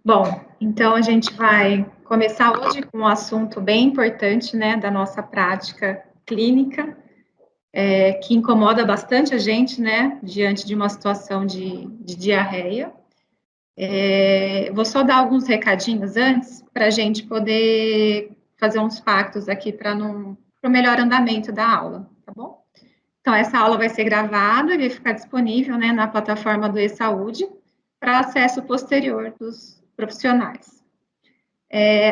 Bom, então a gente vai começar hoje com um assunto bem importante, né, da nossa prática clínica, que incomoda bastante a gente, né, diante de uma situação de diarreia. Vou só dar alguns recadinhos antes, para a gente poder fazer uns pactos aqui para o melhor andamento da aula, tá bom? Então, essa aula vai ser gravada e vai ficar disponível, né, na plataforma do e-saúde, para acesso posterior dos profissionais.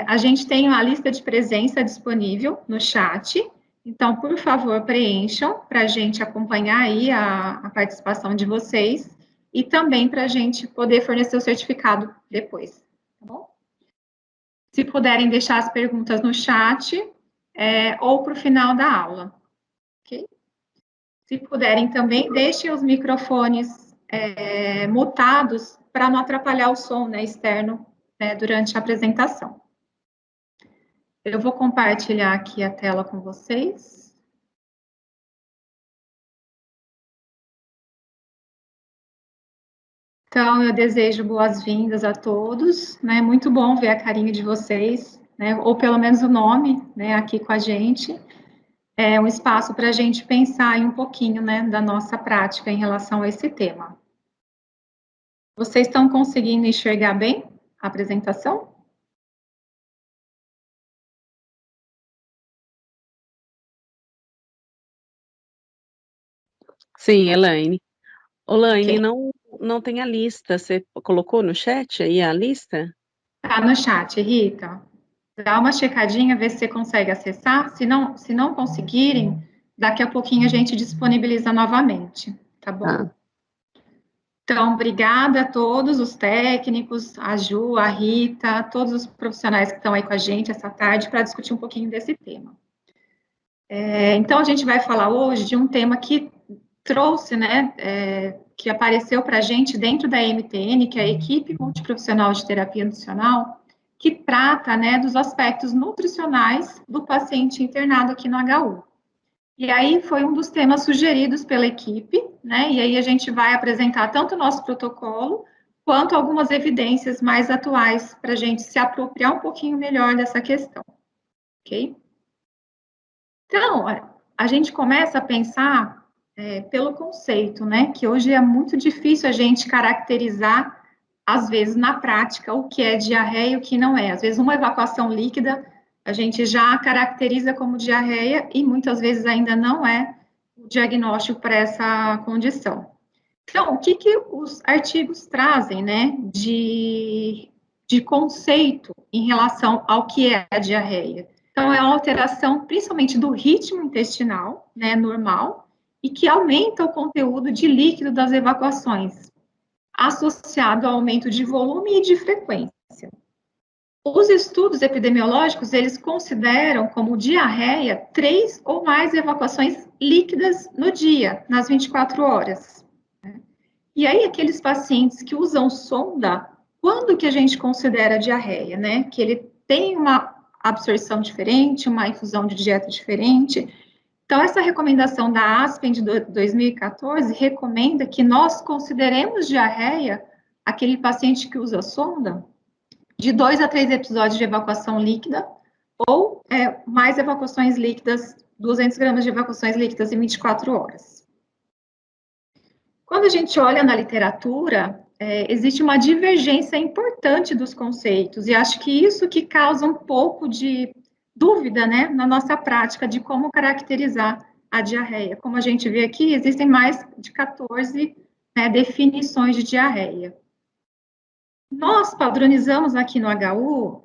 A gente tem uma lista de presença disponível no chat, então, por favor, preencham para a gente acompanhar aí a participação de vocês e também para a gente poder fornecer o certificado depois, tá bom? Se puderem deixar as perguntas no chat ou para o final da aula, ok? Se puderem também, deixem os microfones mutados para não atrapalhar o som, né, externo, né, durante a apresentação. Eu vou compartilhar aqui a tela com vocês. Então, eu desejo boas-vindas a todos, né? Muito bom ver a carinha de vocês, né? Ou pelo menos o nome, né? Aqui com a gente. É um espaço para a gente pensar aí um pouquinho, né? Da nossa prática em relação a esse tema. Vocês estão conseguindo enxergar bem a apresentação? Sim, Elaine. Elaine, Ok. não tem a lista. Você colocou no chat aí a lista? Tá no chat, Rita. Dá uma checadinha, ver se você consegue acessar. Se não conseguirem, daqui a pouquinho a gente disponibiliza novamente, tá bom? Tá. Então, obrigada a todos os técnicos, a Ju, a Rita, todos os profissionais que estão aí com a gente essa tarde para discutir um pouquinho desse tema. Então, a gente vai falar hoje de um tema que trouxe, né, que apareceu para a gente dentro da MTN, que é a Equipe Multiprofissional de Terapia Nutricional, que trata, né, dos aspectos nutricionais do paciente internado aqui no HU. E aí foi um dos temas sugeridos pela equipe, né? E aí a gente vai apresentar tanto o nosso protocolo, quanto algumas evidências mais atuais para a gente se apropriar um pouquinho melhor dessa questão, ok? Então, a gente começa a pensar pelo conceito, né? Que hoje é muito difícil a gente caracterizar, às vezes, na prática, o que é diarreia e o que não é. Às vezes, uma evacuação líquida a gente já caracteriza como diarreia e muitas vezes ainda não é o diagnóstico para essa condição. Então, o que, que os artigos trazem, né, de conceito em relação ao que é a diarreia? Então, é uma alteração principalmente do ritmo intestinal, né, normal, e que aumenta o conteúdo de líquido das evacuações, associado ao aumento de volume e de frequência. Os estudos epidemiológicos, eles consideram como diarreia 3 ou mais evacuações líquidas no dia, nas 24 horas. E aí, aqueles pacientes que usam sonda, quando que a gente considera diarreia, né? Que ele tem uma absorção diferente, uma infusão de dieta diferente. Então, essa recomendação da ASPEN de 2014 recomenda que nós consideremos diarreia aquele paciente que usa sonda de 2 a 3 episódios de evacuação líquida ou mais evacuações líquidas, 200 gramas de evacuações líquidas em 24 horas. Quando a gente olha na literatura, existe uma divergência importante dos conceitos, e acho que isso que causa um pouco de dúvida, né, na nossa prática de como caracterizar a diarreia. Como a gente vê aqui, existem mais de 14 definições de diarreia. Nós padronizamos aqui no HU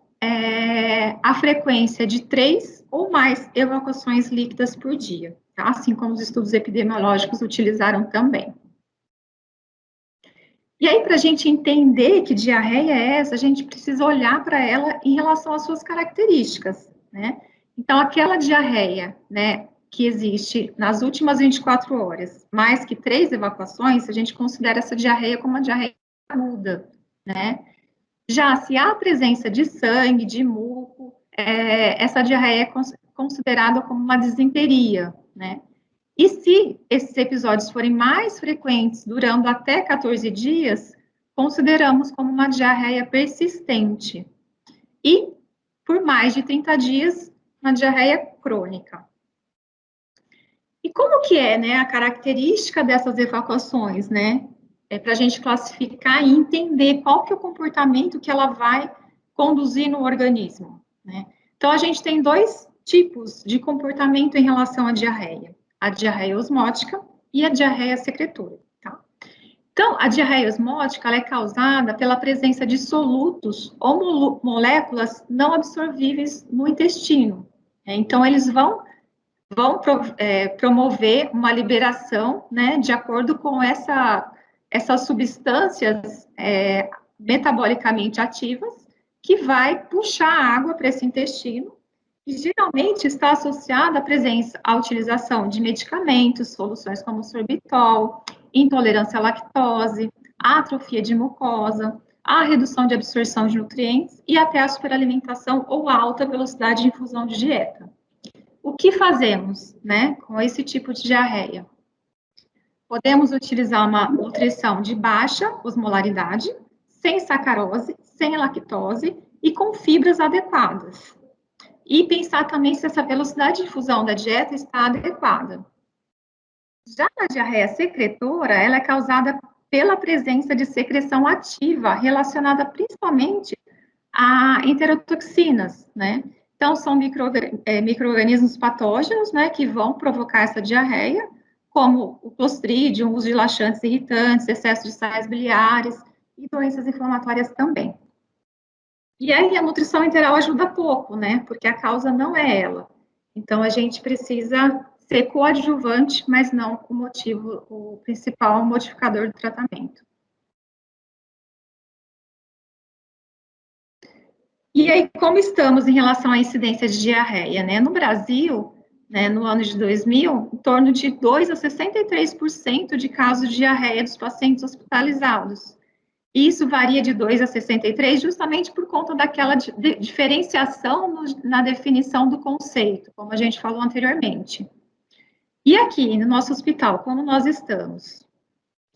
a frequência de 3 ou mais evacuações líquidas por dia, tá? Assim como os estudos epidemiológicos utilizaram também. E aí, para a gente entender que diarreia é essa, a gente precisa olhar para ela em relação às suas características, né? Então, aquela diarreia, né, que existe nas últimas 24 horas, mais que 3 evacuações, a gente considera essa diarreia como uma diarreia aguda, né? Já se há presença de sangue, de muco, essa diarreia é considerada como uma disenteria, né? E se esses episódios forem mais frequentes, durando até 14 dias, consideramos como uma diarreia persistente. E, por mais de 30 dias, uma diarreia crônica. E como que é, né, a característica dessas evacuações, né? Para a gente classificar e entender qual que é o comportamento que ela vai conduzir no organismo, né? Então, a gente tem dois tipos de comportamento em relação à diarreia. A diarreia osmótica e a diarreia secretora, tá? Então, a diarreia osmótica, ela é causada pela presença de solutos ou moléculas não absorvíveis no intestino. Então, eles vão promover uma liberação, né, de acordo com essas substâncias metabolicamente ativas, que vai puxar água para esse intestino, e geralmente está associada à utilização de medicamentos, soluções como sorbitol, intolerância à lactose, atrofia de mucosa, a redução de absorção de nutrientes e até a superalimentação ou alta velocidade de infusão de dieta. O que fazemos, né, com esse tipo de diarreia? Podemos utilizar uma nutrição de baixa osmolaridade, sem sacarose, sem lactose e com fibras adequadas. E pensar também se essa velocidade de infusão da dieta está adequada. Já a diarreia secretora, ela é causada pela presença de secreção ativa relacionada principalmente a enterotoxinas, né? Então, são micro-organismos patógenos, né, que vão provocar essa diarreia, como o Clostridium, o uso de laxantes irritantes, excesso de sais biliares e doenças inflamatórias também. E aí, a nutrição enteral ajuda pouco, né, porque a causa não é ela. Então, a gente precisa ser coadjuvante, mas não o principal modificador do tratamento. E aí, como estamos em relação à incidência de diarreia, né? No Brasil, né, no ano de 2000, em torno de 2 a 63% de casos de diarreia dos pacientes hospitalizados. Isso varia de 2 a 63 justamente por conta daquela diferenciação na definição do conceito, como a gente falou anteriormente. E aqui, no nosso hospital, como nós estamos?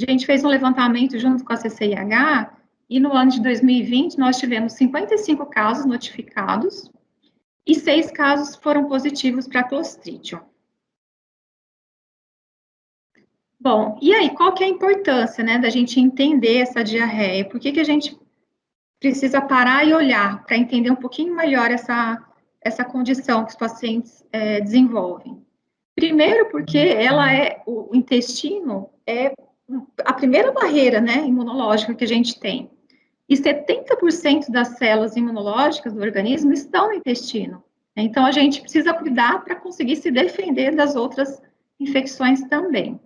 A gente fez um levantamento junto com a CCIH, e no ano de 2020 nós tivemos 55 casos notificados e 6 casos foram positivos para Clostridium. Bom, e aí, qual que é a importância, né, da gente entender essa diarreia? Por que a gente precisa parar e olhar para entender um pouquinho melhor essa condição que os pacientes desenvolvem? Primeiro, porque o intestino é a primeira barreira, né, imunológica que a gente tem. E 70% das células imunológicas do organismo estão no intestino. Então, a gente precisa cuidar para conseguir se defender das outras infecções também.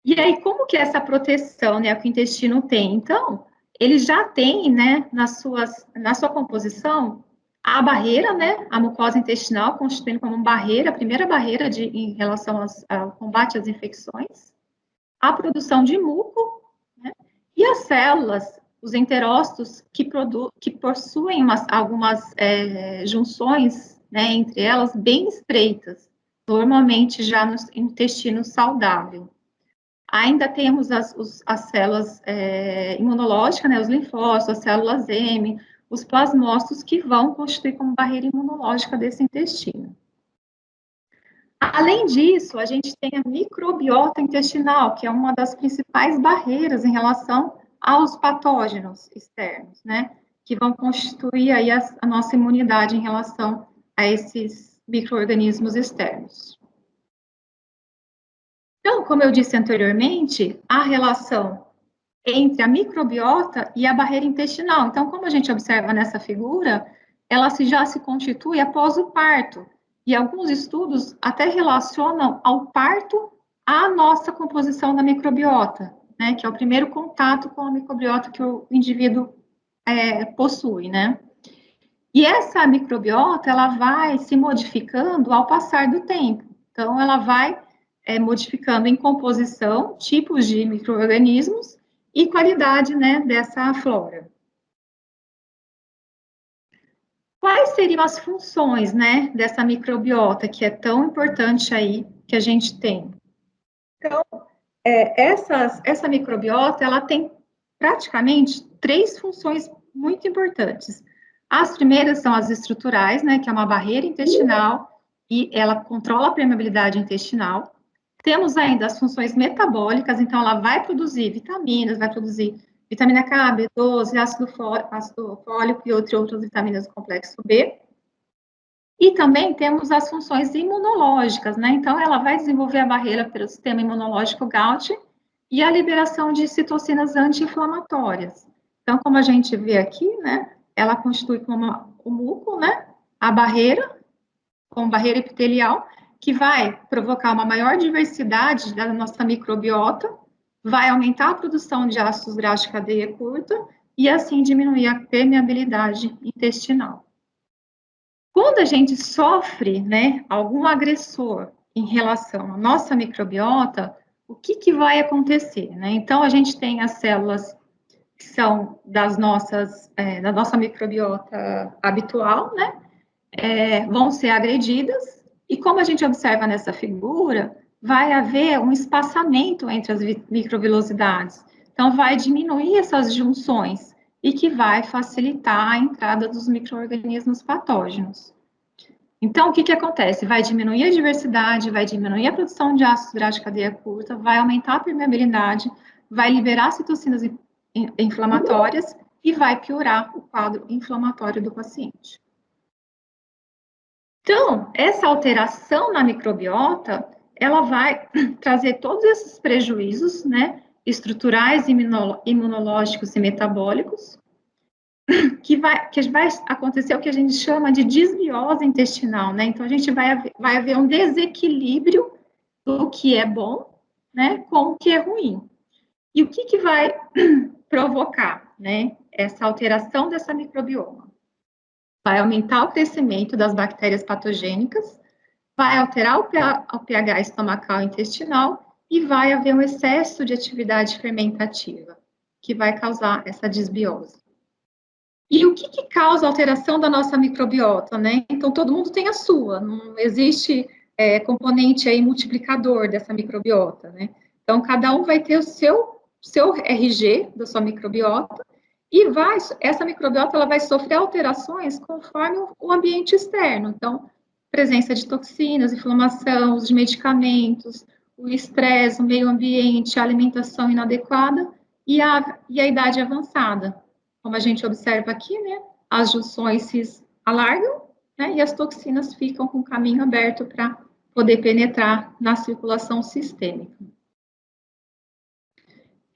E aí, como que é essa proteção, né, que o intestino tem? Então, ele já tem, né, na sua composição, a barreira, né, a mucosa intestinal, constituindo como uma barreira, a primeira barreira em relação ao combate às infecções, a produção de muco, né, e as células, os enterócitos, que possuem algumas junções, né, entre elas, bem estreitas, normalmente já no intestino saudável. Ainda temos as células imunológicas, né, os linfócitos, as células M, os plasmócitos, que vão constituir como barreira imunológica desse intestino. Além disso, a gente tem a microbiota intestinal, que é uma das principais barreiras em relação aos patógenos externos, né, que vão constituir aí a nossa imunidade em relação a esses micro-organismos externos. Então, como eu disse anteriormente, a relação entre a microbiota e a barreira intestinal. Então, como a gente observa nessa figura, ela já se constitui após o parto. E alguns estudos até relacionam ao parto a nossa composição da microbiota, né, que é o primeiro contato com a microbiota que o indivíduo possui, né. E essa microbiota, ela vai se modificando ao passar do tempo. Então, ela vai modificando em composição, tipos de micro-organismos e qualidade, né, dessa flora. Quais seriam as funções, né, dessa microbiota que é tão importante aí que a gente tem? Então, essa microbiota, ela tem praticamente 3 funções muito importantes. As primeiras são as estruturais, né, que é uma barreira intestinal e ela controla a permeabilidade intestinal. Temos ainda as funções metabólicas, então ela vai produzir vitaminas, vai produzir vitamina K, B12, ácido fólico e outras vitaminas do complexo B. E também temos as funções imunológicas, né? Então, ela vai desenvolver a barreira pelo sistema imunológico GALT e a liberação de citocinas anti-inflamatórias. Então, como a gente vê aqui, né? Ela constitui como o muco, né? A barreira, como barreira epitelial, que vai provocar uma maior diversidade da nossa microbiota, vai aumentar a produção de ácidos graxos de cadeia curta e assim diminuir a permeabilidade intestinal. Quando a gente sofre, né, algum agressor em relação à nossa microbiota, o que vai acontecer, né? Então, a gente tem as células que são da nossa microbiota habitual, né? Vão ser agredidas, e como a gente observa nessa figura, vai haver um espaçamento entre as microvilosidades. Então, vai diminuir essas junções e que vai facilitar a entrada dos micro-organismos patógenos. Então, o que acontece? Vai diminuir a diversidade, vai diminuir a produção de ácidos graxos de cadeia curta, vai aumentar a permeabilidade, vai liberar citocinas inflamatórias e vai piorar o quadro inflamatório do paciente. Então, essa alteração na microbiota, ela vai trazer todos esses prejuízos, né, estruturais, imunológicos e metabólicos, que vai acontecer o que a gente chama de desbiose intestinal, né? Então, a gente vai haver um desequilíbrio do que é bom, né, com o que é ruim. E o que vai provocar, né, essa alteração dessa microbioma? Vai aumentar o crescimento das bactérias patogênicas, vai alterar o pH estomacal e intestinal e vai haver um excesso de atividade fermentativa, que vai causar essa desbiose. E o que causa a alteração da nossa microbiota, né? Então, todo mundo tem a sua, não existe componente aí multiplicador dessa microbiota, né? Então, cada um vai ter o seu RG da sua microbiota e essa microbiota ela vai sofrer alterações conforme o ambiente externo. Então, presença de toxinas, inflamação, uso de medicamentos, o estresse, o meio ambiente, a alimentação inadequada e a idade avançada. Como a gente observa aqui, né, as junções se alargam, né, e as toxinas ficam com o caminho aberto para poder penetrar na circulação sistêmica.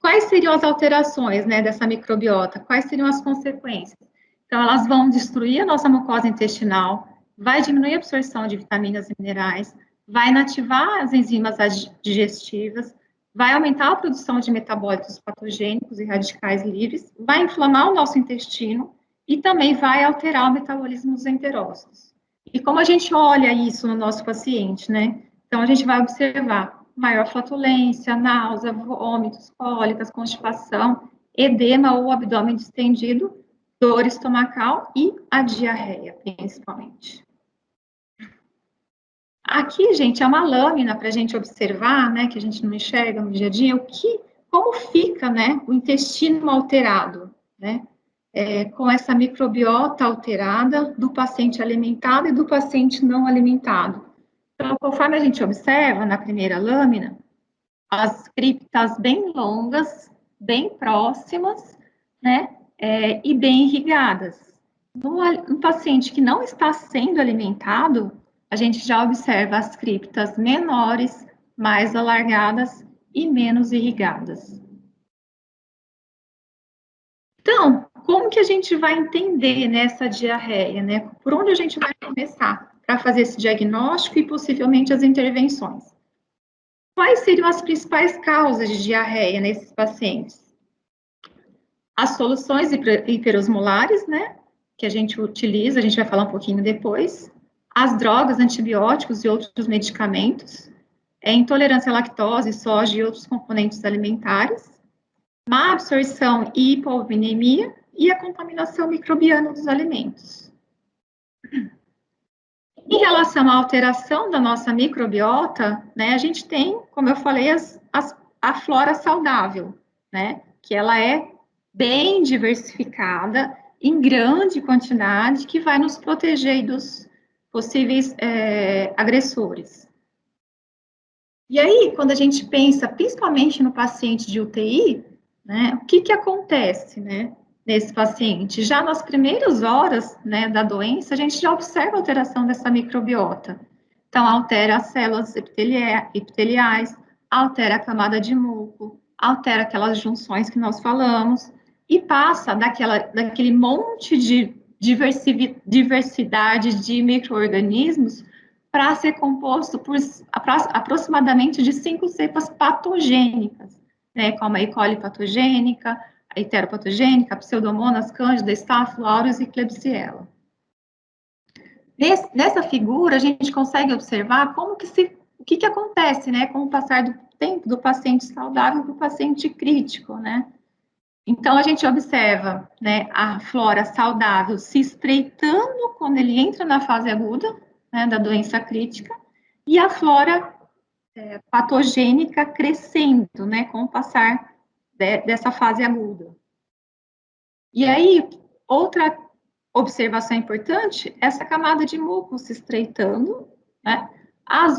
Quais seriam as alterações, né, dessa microbiota? Quais seriam as consequências? Então, elas vão destruir a nossa mucosa intestinal, vai diminuir a absorção de vitaminas e minerais, vai inativar as enzimas digestivas, vai aumentar a produção de metabólitos patogênicos e radicais livres, vai inflamar o nosso intestino e também vai alterar o metabolismo dos enterócitos. E como a gente olha isso no nosso paciente, né? Então, a gente vai observar maior flatulência, náusea, vômitos, cólicas, constipação, edema ou abdômen distendido, dor estomacal e a diarreia, principalmente. Aqui, gente, é uma lâmina para a gente observar, né, que a gente não enxerga no dia a dia, como fica, né, o intestino alterado, né, com essa microbiota alterada do paciente alimentado e do paciente não alimentado. Então, conforme a gente observa na primeira lâmina, as criptas bem longas, bem próximas, né, e bem irrigadas. No paciente que não está sendo alimentado, a gente já observa as criptas menores, mais alargadas e menos irrigadas. Então, como que a gente vai entender nessa diarreia, né? Por onde a gente vai começar para fazer esse diagnóstico e possivelmente as intervenções? Quais seriam as principais causas de diarreia nesses pacientes? As soluções hiperosmolares, né, que a gente utiliza, a gente vai falar um pouquinho depois, as drogas, antibióticos e outros medicamentos, intolerância à lactose, soja e outros componentes alimentares, má absorção e hipovolemia e a contaminação microbiana dos alimentos. Em relação à alteração da nossa microbiota, né, a gente tem, como eu falei, a flora saudável, né, que ela é bem diversificada, em grande quantidade, que vai nos proteger dos possíveis agressores. E aí, quando a gente pensa, principalmente no paciente de UTI, né, o que acontece, né, nesse paciente? Já nas primeiras horas, né, da doença, a gente já observa a alteração dessa microbiota. Então, altera as células epiteliais, altera a camada de muco, altera aquelas junções que nós falamos, e passa daquele monte de diversidade de micro-organismos para ser composto por aproximadamente de 5 cepas patogênicas, né, como a E. coli patogênica, a heteropatogênica, a Pseudomonas, Cândida, Staphylo aureus e Klebsiella. Nessa figura, a gente consegue observar o que acontece, né, com o passar do tempo do paciente saudável para o paciente crítico, né. Então, a gente observa, né, a flora saudável se estreitando quando ele entra na fase aguda, né, da doença crítica, e a flora patogênica crescendo, né, com o passar dessa fase aguda. E aí, outra observação importante, essa camada de muco se estreitando, né, as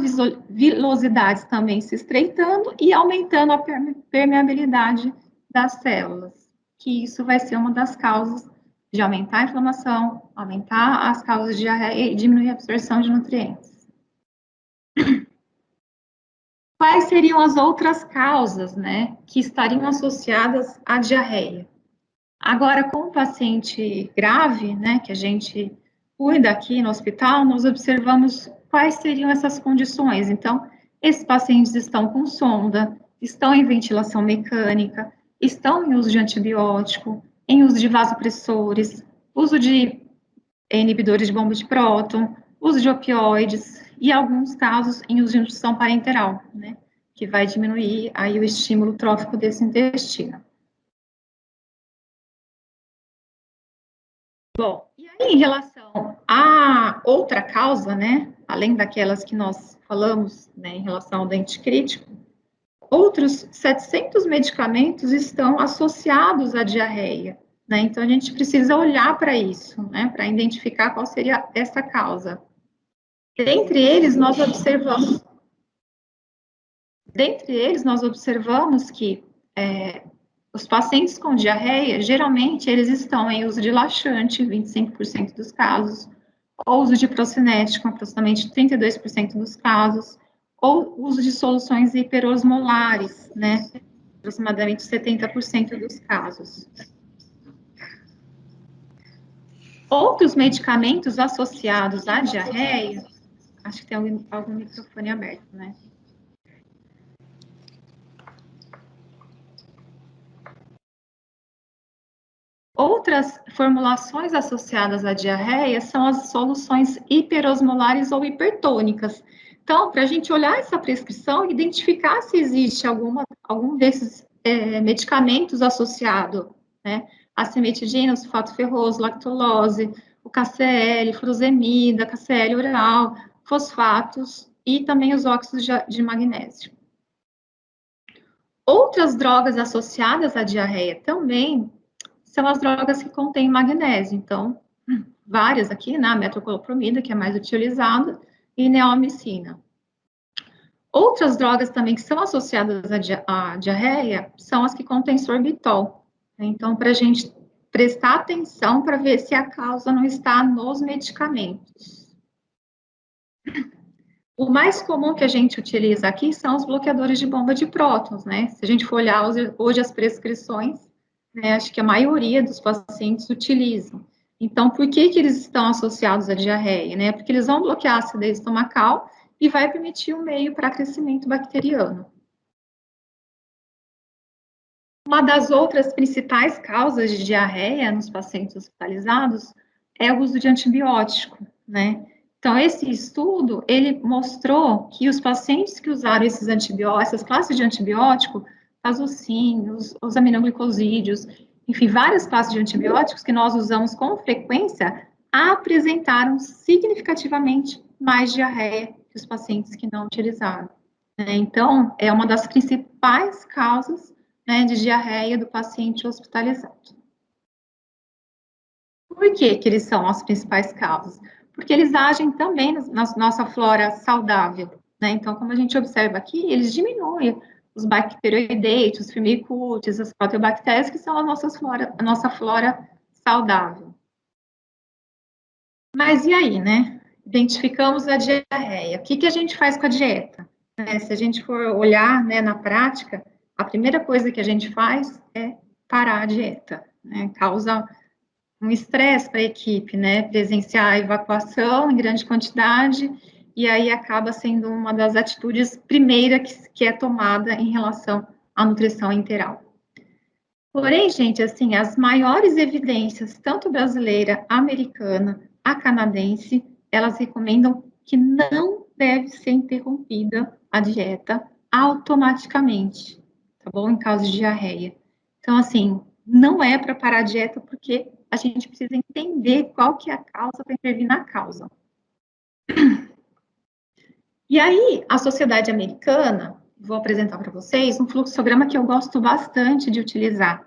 vilosidades também se estreitando e aumentando a permeabilidade das células, que isso vai ser uma das causas de aumentar a inflamação, aumentar as causas de diarreia e diminuir a absorção de nutrientes. Quais seriam as outras causas, né, que estariam associadas à diarreia? Agora, com o paciente grave, né, que a gente cuida aqui no hospital, nós observamos quais seriam essas condições. Então, esses pacientes estão com sonda, estão em ventilação mecânica, estão em uso de antibiótico, em uso de vasopressores, uso de inibidores de bomba de próton, uso de opioides e, em alguns casos, em uso de indução parenteral, né, que vai diminuir aí o estímulo trófico desse intestino. Bom, e aí em relação à outra causa, né, além daquelas que nós falamos, né, em relação ao dente crítico, outros 700 medicamentos estão associados à diarreia, né, então a gente precisa olhar para isso, né, para identificar qual seria essa causa. Dentre eles, nós observamos que os pacientes com diarreia, geralmente, eles estão em uso de laxante, 25% dos casos, ou uso de procinético, aproximadamente 32% dos casos, ou uso de soluções hiperosmolares, né, aproximadamente 70% dos casos. Outros medicamentos associados à diarreia, acho que tem algum microfone aberto, né? Outras formulações associadas à diarreia são as soluções hiperosmolares ou hipertônicas. Então, para a gente olhar essa prescrição, identificar se existe algum desses medicamentos associado, né? A cimetidina, o sulfato ferroso, lactulose, o KCl, furosemida, KCl oral, fosfatos e também os óxidos de magnésio. Outras drogas associadas à diarreia também são as drogas que contêm magnésio. Então, várias aqui, né? A metoclopramida, que é mais utilizada, e neomicina. Outras drogas também que são associadas à diarreia são as que contêm sorbitol. Então, para a gente prestar atenção para ver se a causa não está nos medicamentos. O mais comum que a gente utiliza aqui são os bloqueadores de bomba de prótons, né? Se a gente for olhar hoje as prescrições, né, acho que a maioria dos pacientes utilizam. Então, por que eles estão associados à diarreia, né? Porque eles vão bloquear a acidez estomacal e vai permitir um meio para crescimento bacteriano. Uma das outras principais causas de diarreia nos pacientes hospitalizados é o uso de antibiótico, né? Então, esse estudo, ele mostrou que os pacientes que usaram essas classes de antibiótico, azocin, os aminoglicosídeos, enfim, várias classes de antibióticos que nós usamos com frequência, apresentaram significativamente mais diarreia que os pacientes que não utilizaram. Né? Então, é uma das principais causas né, de diarreia do paciente hospitalizado. Por que que eles são as principais causas? Porque eles agem também na nossa flora saudável, né? Então, como a gente observa aqui, eles diminuem os bacteroidetos, os firmicutes, as proteobactérias, que são a nossa flora saudável. Mas e aí, né? Identificamos a diarreia. O que que a gente faz com a dieta? Se a gente for olhar, né, na prática, a primeira coisa que a gente faz é parar a dieta, né? Causa um estresse para a equipe, né? Presenciar a evacuação em grande quantidade, e aí acaba sendo uma das atitudes primeiras que é tomada em relação à nutrição integral. Porém, gente, assim, as maiores evidências, tanto brasileira, americana, a canadense, elas recomendam que não deve ser interrompida a dieta automaticamente, tá bom? Em caso de diarreia. Então, assim, não é para parar a dieta, porque a gente precisa entender qual que é a causa para intervir na causa. E aí, a sociedade americana, vou apresentar para vocês um fluxograma que eu gosto bastante de utilizar,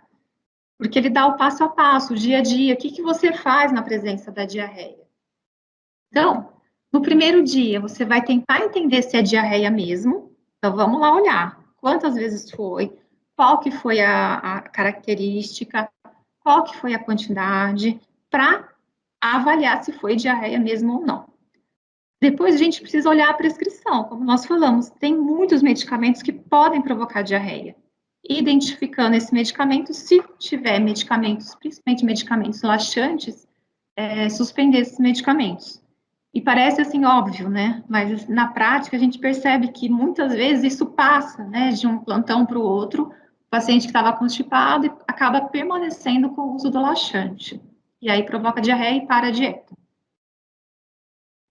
porque ele dá o passo a passo, o dia a dia, o que, que você faz na presença da diarreia. Então, no primeiro dia, você vai tentar entender se é diarreia mesmo. Então, vamos lá olhar. Quantas vezes foi? Qual que foi a característica? Qual que foi a quantidade? Para avaliar se foi diarreia mesmo ou não. Depois, a gente precisa olhar a prescrição. Como nós falamos, tem muitos medicamentos que podem provocar diarreia. Identificando esse medicamento, se tiver medicamentos, principalmente medicamentos laxantes, suspender esses medicamentos. E parece assim óbvio, né? Mas na prática a gente percebe que muitas vezes isso passa, né, de um plantão para o outro, o paciente que estava constipado e acaba permanecendo com o uso do laxante. E aí provoca diarreia e para a dieta.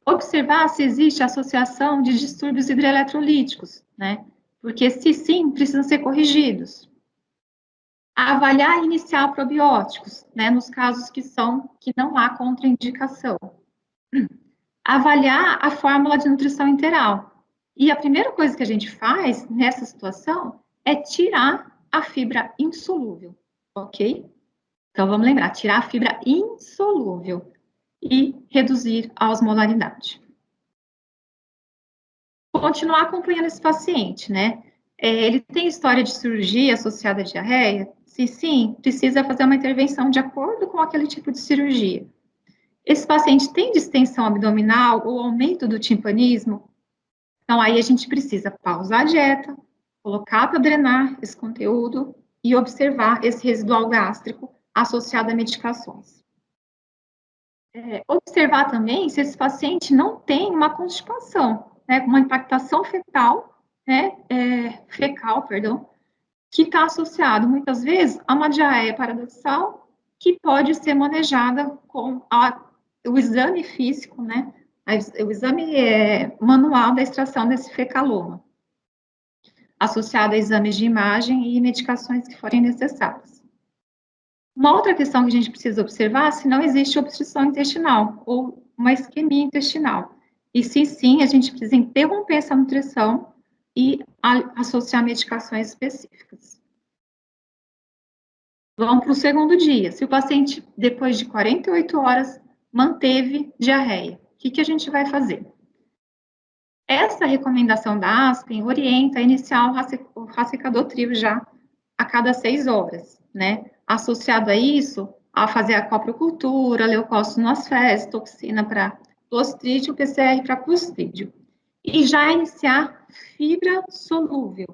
Observar se existe associação de distúrbios hidroeletrolíticos, né? Porque se sim, precisam ser corrigidos. Avaliar e iniciar probióticos, né, nos casos que não há contraindicação. Avaliar a fórmula de nutrição integral. E a primeira coisa que a gente faz nessa situação é tirar a fibra insolúvel, ok? Então vamos lembrar, tirar a fibra insolúvel e reduzir a osmolaridade. Continuar acompanhando esse paciente, né? Ele tem história de cirurgia associada à diarreia? Se sim, precisa fazer uma intervenção de acordo com aquele tipo de cirurgia. Esse paciente tem distensão abdominal ou aumento do timpanismo? Então, aí a gente precisa pausar a dieta, colocar para drenar esse conteúdo e observar esse residual gástrico associado a medicações. Observar também se esse paciente não tem uma constipação, né, uma impactação fecal, que está associado muitas vezes a uma diarreia paradoxal que pode ser manejada com o exame físico, né, o exame manual da extração desse fecaloma, associado a exames de imagem e medicações que forem necessárias. Uma outra questão que a gente precisa observar é se não existe obstrução intestinal ou uma isquemia intestinal. E se sim, a gente precisa interromper essa nutrição e associar medicações específicas. Vamos para o segundo dia. Se o paciente, depois de 48 horas, manteve diarreia, o que a gente vai fazer? Essa recomendação da Aspen orienta a iniciar o ressecador trio já a cada 6 horas, né? Associado a isso, a fazer a coprocultura, leucócito nas fezes, toxina para Clostridium, PCR para Clostridium. E já iniciar fibra solúvel,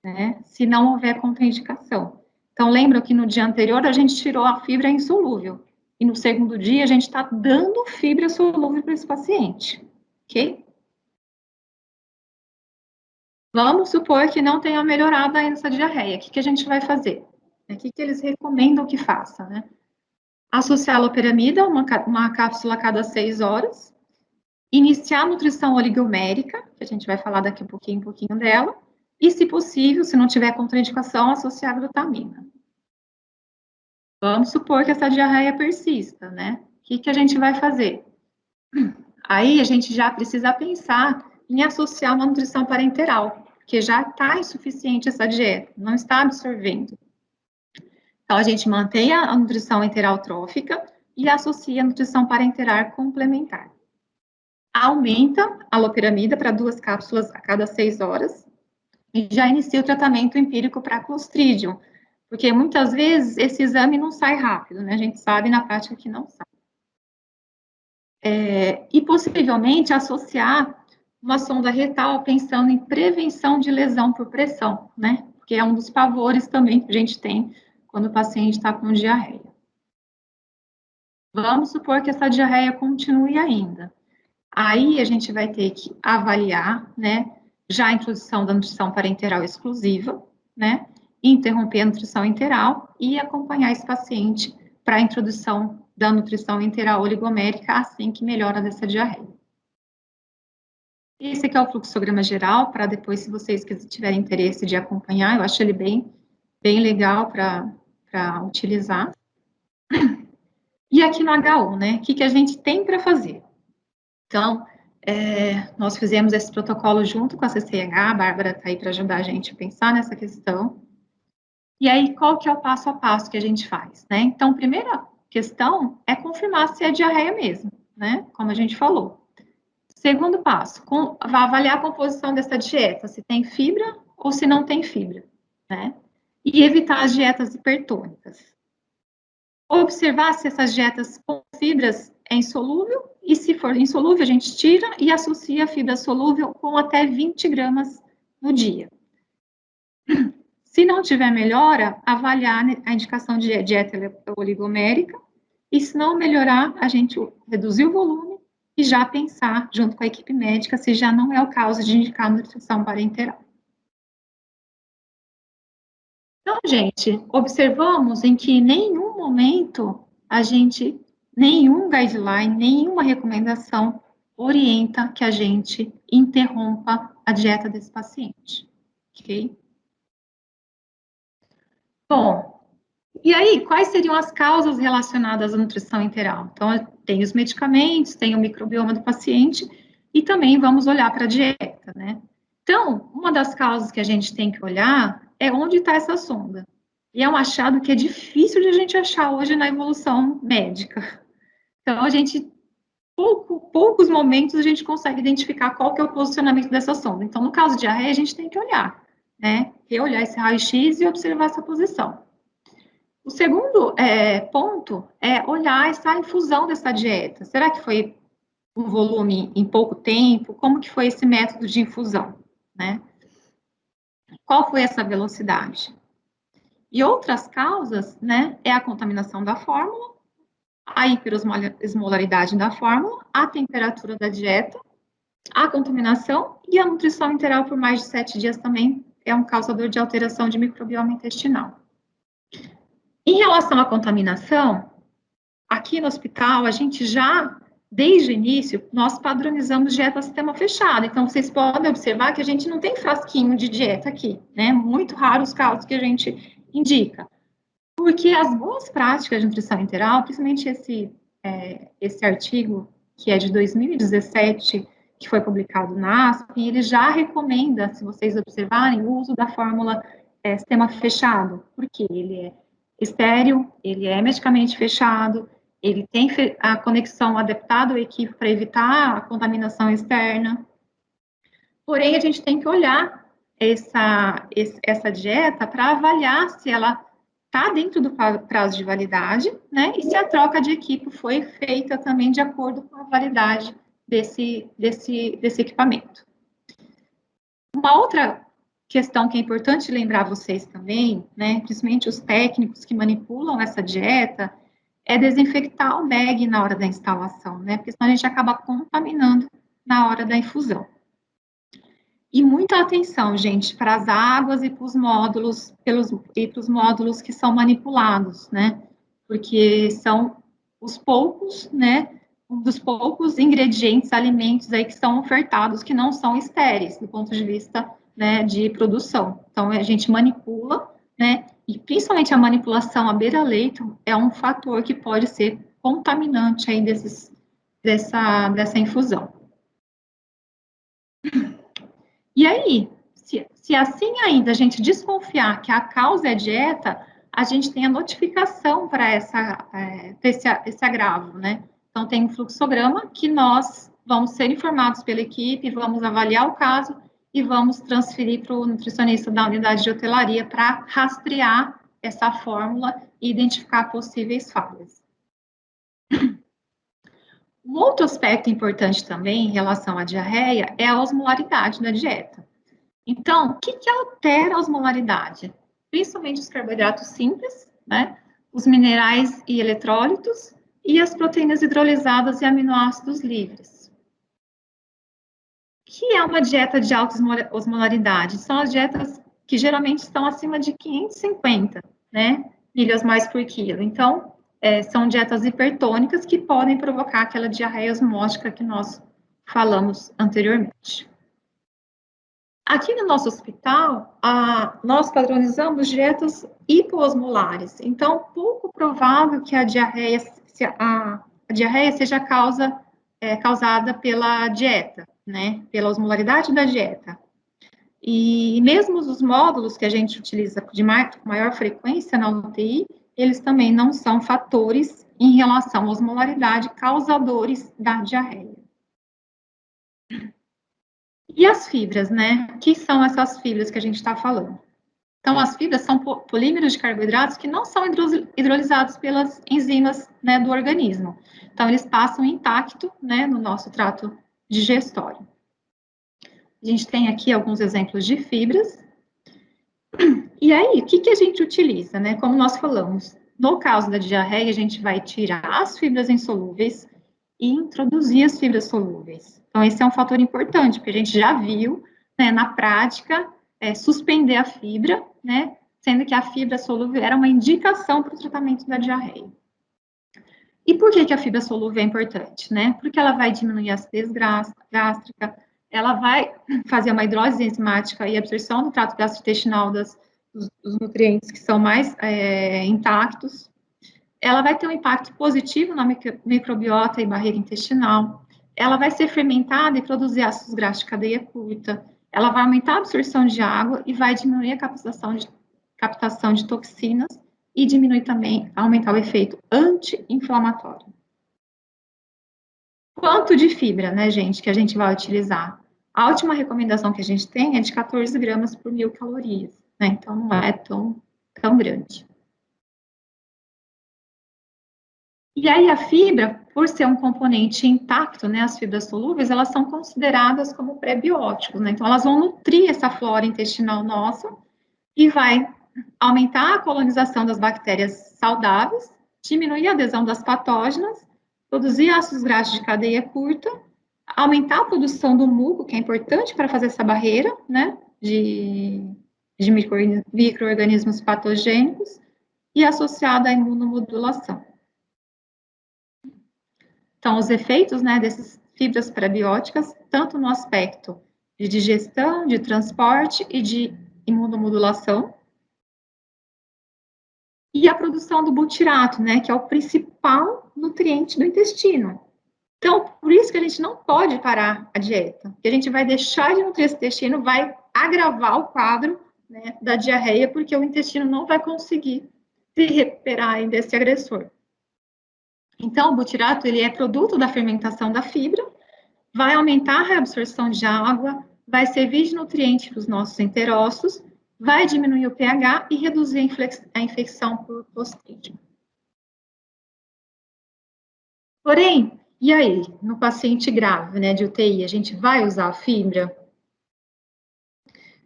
né? Se não houver contraindicação. Então, lembra que no dia anterior a gente tirou a fibra insolúvel. E no segundo dia a gente está dando fibra solúvel para esse paciente, ok? Vamos supor que não tenha melhorado ainda essa diarreia. O que a gente vai fazer? O que eles recomendam que faça, né? Associar a loperamida, uma cápsula a cada 6 horas. Iniciar a nutrição oligomérica, que a gente vai falar daqui a pouquinho dela. E, se possível, se não tiver contraindicação, associar a glutamina. Vamos supor que essa diarreia persista, né? O que a gente vai fazer? Aí a gente já precisa pensar em associar uma nutrição parenteral, porque já está insuficiente essa dieta, não está absorvendo. Então, a gente mantém a nutrição enteral trófica e associa a nutrição parenteral complementar. Aumenta a loperamida para 2 cápsulas a cada 6 horas e já inicia o tratamento empírico para Clostridium, porque muitas vezes esse exame não sai rápido, né? A gente sabe na prática que não sai. E possivelmente associar uma sonda retal pensando em prevenção de lesão por pressão, né? Porque é um dos pavores também que a gente tem quando o paciente está com diarreia. Vamos supor que essa diarreia continue ainda. Aí a gente vai ter que avaliar, né, já a introdução da nutrição parenteral exclusiva, né, interromper a nutrição enteral e acompanhar esse paciente para a introdução da nutrição enteral oligomérica assim que melhora dessa diarreia. Esse aqui é o fluxograma geral, para depois, se vocês tiverem interesse de acompanhar, eu acho ele bem legal para utilizar. E aqui no HU, né, o que a gente tem para fazer? Então, nós fizemos esse protocolo junto com a CCH, a Bárbara está aí para ajudar a gente a pensar nessa questão. E aí, qual que é o passo a passo que a gente faz, né? Então, primeira questão é confirmar se é diarreia mesmo, né? Como a gente falou. Segundo passo, vai avaliar a composição dessa dieta, se tem fibra ou se não tem fibra, né? E evitar as dietas hipertônicas. Observar se essas dietas com fibras é insolúvel, e se for insolúvel, a gente tira e associa a fibra solúvel com até 20 gramas no dia. Se não tiver melhora, avaliar a indicação de dieta oligomérica, e se não melhorar, a gente reduzir o volume e já pensar, junto com a equipe médica, se já não é o caso de indicar nutrição parenteral. Então, gente, observamos em que em nenhum momento nenhum guideline, nenhuma recomendação orienta que a gente interrompa a dieta desse paciente, ok? Bom, e aí, quais seriam as causas relacionadas à nutrição enteral? Então, tem os medicamentos, tem o microbioma do paciente, e também vamos olhar para a dieta, né? Então, uma das causas que a gente tem que olhar é onde está essa sonda. E é um achado que é difícil de a gente achar hoje na evolução médica. Então, poucos momentos a gente consegue identificar qual que é o posicionamento dessa sonda. Então, no caso de diarreia, a gente tem que olhar, né? Reolhar esse raio-x e observar essa posição. O segundo ponto é olhar essa infusão dessa dieta. Será que foi um volume em pouco tempo? Como que foi esse método de infusão, né? Qual foi essa velocidade? E outras causas, né, é a contaminação da fórmula, a hiperosmolaridade da fórmula, a temperatura da dieta, a contaminação e a nutrição enteral por mais de 7 dias também é um causador de alteração de microbioma intestinal. Em relação à contaminação, aqui no hospital, a gente já, desde o início, nós padronizamos dieta sistema fechado. Então, vocês podem observar que a gente não tem frasquinho de dieta aqui, né? Muito raros os casos que a gente indica. Porque as boas práticas de nutrição enteral, principalmente esse artigo, que é de 2017, que foi publicado na ASP, ele já recomenda, se vocês observarem, o uso da fórmula sistema fechado, porque ele é estéril, ele é medicamente fechado, ele tem a conexão adaptada ao equipe para evitar a contaminação externa. Porém, a gente tem que olhar essa dieta para avaliar se ela está dentro do prazo de validade, né? E se a troca de equipe foi feita também de acordo com a validade desse equipamento. Uma outra questão que é importante lembrar vocês também, né? Principalmente os técnicos que manipulam essa dieta, é desinfectar o bag na hora da instalação, né? Porque senão a gente acaba contaminando na hora da infusão. E muita atenção, gente, para as águas e para os módulos, que são manipulados, né? Porque são os poucos, né? Um dos poucos ingredientes, alimentos aí que são ofertados que não são estéreis, do ponto de vista, né, de produção. Então, a gente manipula, né? E principalmente a manipulação à beira-leito é um fator que pode ser contaminante aí dessa infusão. E aí, Se assim ainda a gente desconfiar que a causa é dieta, a gente tem a notificação para esse agravo, né? Então, tem um fluxograma que nós vamos ser informados pela equipe, vamos avaliar o caso e vamos transferir para o nutricionista da unidade de hotelaria para rastrear essa fórmula e identificar possíveis falhas. Um outro aspecto importante também em relação à diarreia é a osmolaridade da dieta. Então, o que altera a osmolaridade? Principalmente os carboidratos simples, né? Os minerais e eletrólitos e as proteínas hidrolisadas e aminoácidos livres. O que é uma dieta de alta osmolaridade? São as dietas que geralmente estão acima de 550, né, milhas mais por quilo. Então, são dietas hipertônicas que podem provocar aquela diarreia osmótica que nós falamos anteriormente. Aqui no nosso hospital, nós padronizamos dietas hipoosmolares, então pouco provável que a diarreia seja causada pela dieta, né, pela osmolaridade da dieta. E mesmo os módulos que a gente utiliza de maior frequência na UTI, eles também não são fatores em relação à osmolaridade causadores da diarreia. E as fibras, né? O que são essas fibras que a gente está falando? Então, as fibras são polímeros de carboidratos que não são hidrolizados pelas enzimas, né, do organismo. Então, eles passam intacto, né, no nosso trato digestório. A gente tem aqui alguns exemplos de fibras. E aí, o que a gente utiliza, né? Como nós falamos, no caso da diarreia, a gente vai tirar as fibras insolúveis e introduzir as fibras solúveis. Então, esse é um fator importante, porque a gente já viu, né, na prática, suspender a fibra, né, sendo que a fibra solúvel era uma indicação para o tratamento da diarreia. E por que a fibra solúvel é importante, né? Porque ela vai diminuir a acidez gástrica, ela vai fazer uma hidrólise enzimática e absorção do trato gastrointestinal dos nutrientes que são mais intactos. Ela vai ter um impacto positivo na microbiota e barreira intestinal. Ela vai ser fermentada e produzir ácidos graxos de cadeia curta. Ela vai aumentar a absorção de água e vai diminuir a captação de toxinas e diminui também, aumentar o efeito anti-inflamatório. Quanto de fibra, né, gente, que a gente vai utilizar? A última recomendação que a gente tem é de 14 gramas por 1.000 calorias, né? Então, não é tão grande. E aí, a fibra, por ser um componente intacto, né, as fibras solúveis, elas são consideradas como pré-bióticos, né? Então, elas vão nutrir essa flora intestinal nossa e vai aumentar a colonização das bactérias saudáveis, diminuir a adesão das patógenas, produzir ácidos graxos de cadeia curta, aumentar a produção do muco, que é importante para fazer essa barreira, né, de micro-organismos patogênicos, e associada à imunomodulação. Então, os efeitos, né, dessas fibras pré-bióticas, tanto no aspecto de digestão, de transporte e de imunomodulação, e a produção do butirato, né, que é o principal nutriente do intestino. Então, por isso que a gente não pode parar a dieta, porque a gente vai deixar de nutrir esse intestino, vai agravar o quadro, né, da diarreia, porque o intestino não vai conseguir se recuperar desse agressor. Então, o butirato, ele é produto da fermentação da fibra, vai aumentar a reabsorção de água, vai servir de nutriente para os nossos enterócitos, vai diminuir o pH e reduzir a infecção por Clostridium. Porém, e aí, no paciente grave, né, de UTI, a gente vai usar a fibra?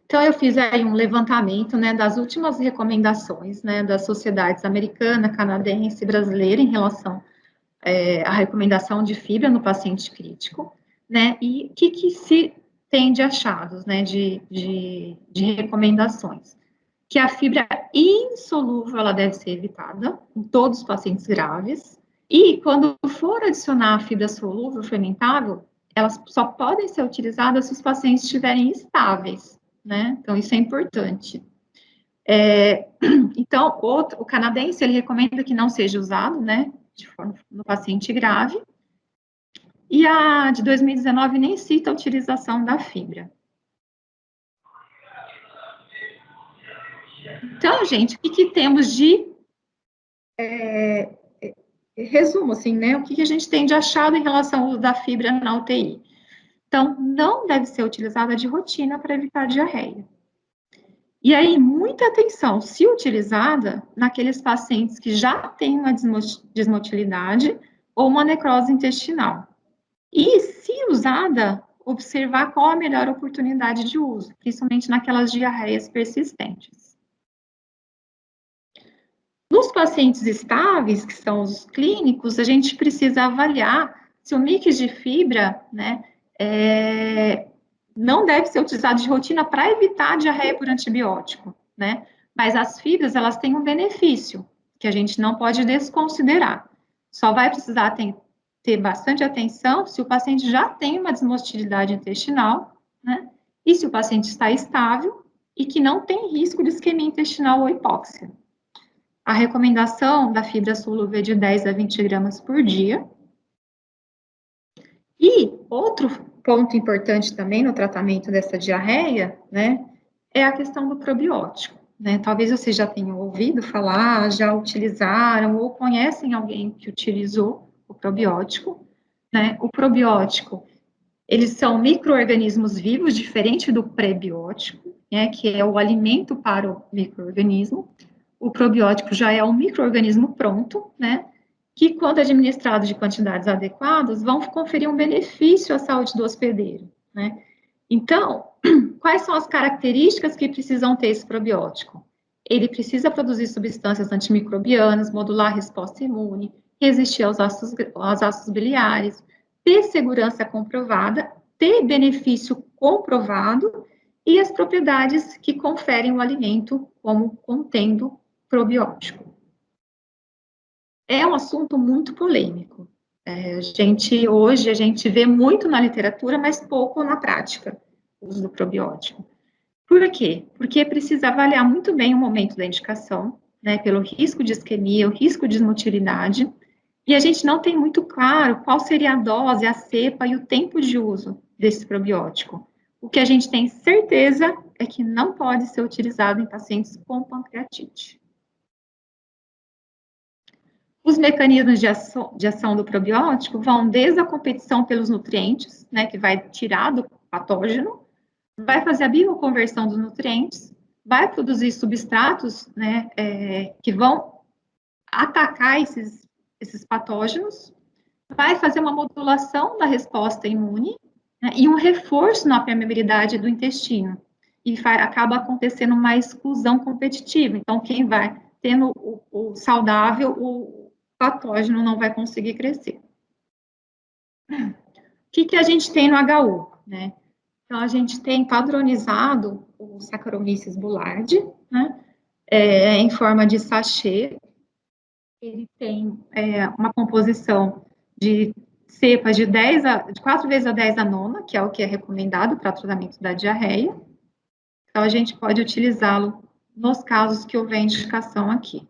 Então, eu fiz aí um levantamento, né, das últimas recomendações, né, das sociedades americana, canadense e brasileira em relação à recomendação de fibra no paciente crítico, né, e o que se tem de achados, né, de recomendações. Que a fibra insolúvel, ela deve ser evitada em todos os pacientes graves, e quando for adicionar a fibra solúvel fermentável, elas só podem ser utilizadas se os pacientes estiverem estáveis, né? Então, isso é importante. Então, o canadense, ele recomenda que não seja usado, né, de forma no paciente grave, e a de 2019 nem cita a utilização da fibra. Então, gente, o que temos de resumo, assim, né? O que a gente tem de achado em relação ao uso da fibra na UTI? Então, não deve ser utilizada de rotina para evitar diarreia. E aí, muita atenção, se utilizada, naqueles pacientes que já têm uma desmotilidade ou uma necrose intestinal. E, se usada, observar qual a melhor oportunidade de uso, principalmente naquelas diarreias persistentes. Nos pacientes estáveis, que são os clínicos, a gente precisa avaliar se o mix de fibra, né, não deve ser utilizado de rotina para evitar a diarreia por antibiótico, né? Mas as fibras, elas têm um benefício que a gente não pode desconsiderar. Só vai precisar ter bastante atenção se o paciente já tem uma desmotilidade intestinal, né? E se o paciente está estável e que não tem risco de isquemia intestinal ou hipóxia. A recomendação da fibra solúvel é de 10 a 20 gramas por dia. E outro ponto importante também no tratamento dessa diarreia, né, é a questão do probiótico, né? Talvez vocês já tenham ouvido falar, já utilizaram ou conhecem alguém que utilizou o probiótico, né? O probiótico, eles são micro-organismos vivos, diferente do prebiótico, né, que é o alimento para o micro-organismo. O probiótico já é um micro-organismo pronto, né, que, quando administrados de quantidades adequadas, vão conferir um benefício à saúde do hospedeiro, né? Então, quais são as características que precisam ter esse probiótico? Ele precisa produzir substâncias antimicrobianas, modular a resposta imune, resistir aos ácidos biliares, ter segurança comprovada, ter benefício comprovado e as propriedades que conferem o alimento como contendo probiótico. É um assunto muito polêmico. Hoje a gente vê muito na literatura, mas pouco na prática, o uso do probiótico. Por quê? Porque precisa avaliar muito bem o momento da indicação, né, pelo risco de isquemia, o risco de desmotilidade, e a gente não tem muito claro qual seria a dose, a cepa e o tempo de uso desse probiótico. O que a gente tem certeza é que não pode ser utilizado em pacientes com pancreatite. Os mecanismos de ação do probiótico vão desde a competição pelos nutrientes, né, que vai tirar do patógeno, vai fazer a bioconversão dos nutrientes, vai produzir substratos, né, que vão atacar esses patógenos, vai fazer uma modulação da resposta imune, né, e um reforço na permeabilidade do intestino. E acaba acontecendo uma exclusão competitiva. Então, quem vai tendo o saudável, o patógeno não vai conseguir crescer. O que a gente tem no HU, né? Então, a gente tem padronizado o Saccharomyces boulardii, né? Em forma de sachê. Ele tem uma composição de cepas de 4 vezes a 10 a nona, que é o que é recomendado para tratamento da diarreia. Então, a gente pode utilizá-lo nos casos que houver indicação aqui.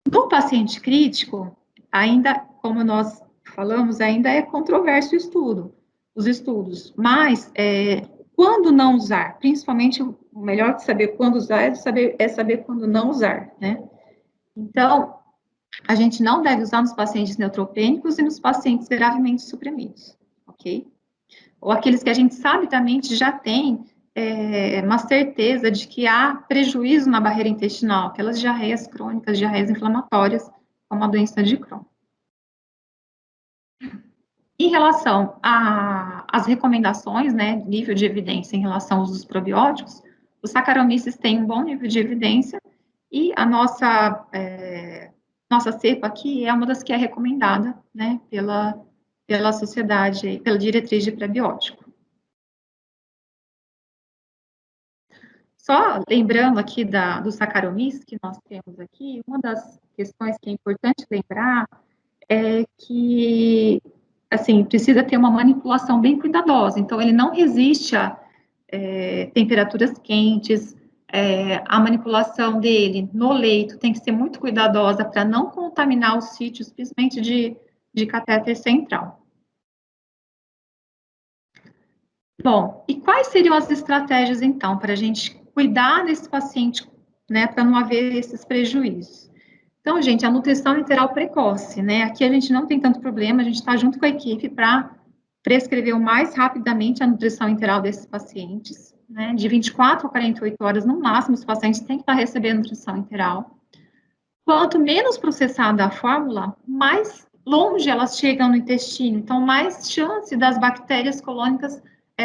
No paciente crítico, ainda, como nós falamos, ainda é controverso os estudos, mas quando não usar, principalmente o melhor de saber quando usar é saber quando não usar, né? Então, a gente não deve usar nos pacientes neutropênicos e nos pacientes gravemente suprimidos, ok? Ou aqueles que a gente sabidamente já tem uma certeza de que há prejuízo na barreira intestinal, aquelas diarreias crônicas, diarreias inflamatórias, como a doença de Crohn. Em relação às recomendações, né, nível de evidência em relação aos probióticos, os Saccharomyces têm um bom nível de evidência e a nossa cepa aqui é uma das que é recomendada, né, pela sociedade, pela diretriz de prebiótico. Só lembrando aqui do Saccharomyces que nós temos aqui, uma das questões que é importante lembrar é que, assim, precisa ter uma manipulação bem cuidadosa. Então, ele não resiste a temperaturas quentes, a manipulação dele no leito tem que ser muito cuidadosa para não contaminar os sítios, principalmente de catéter central. Bom, e quais seriam as estratégias, então, para a gente cuidar desse paciente, né, para não haver esses prejuízos. Então, gente, a nutrição enteral precoce, né, aqui a gente não tem tanto problema, a gente está junto com a equipe para prescrever o mais rapidamente a nutrição enteral desses pacientes, né, de 24 a 48 horas no máximo, os pacientes têm que estar recebendo nutrição enteral. Quanto menos processada a fórmula, mais longe elas chegam no intestino, então mais chance das bactérias colônicas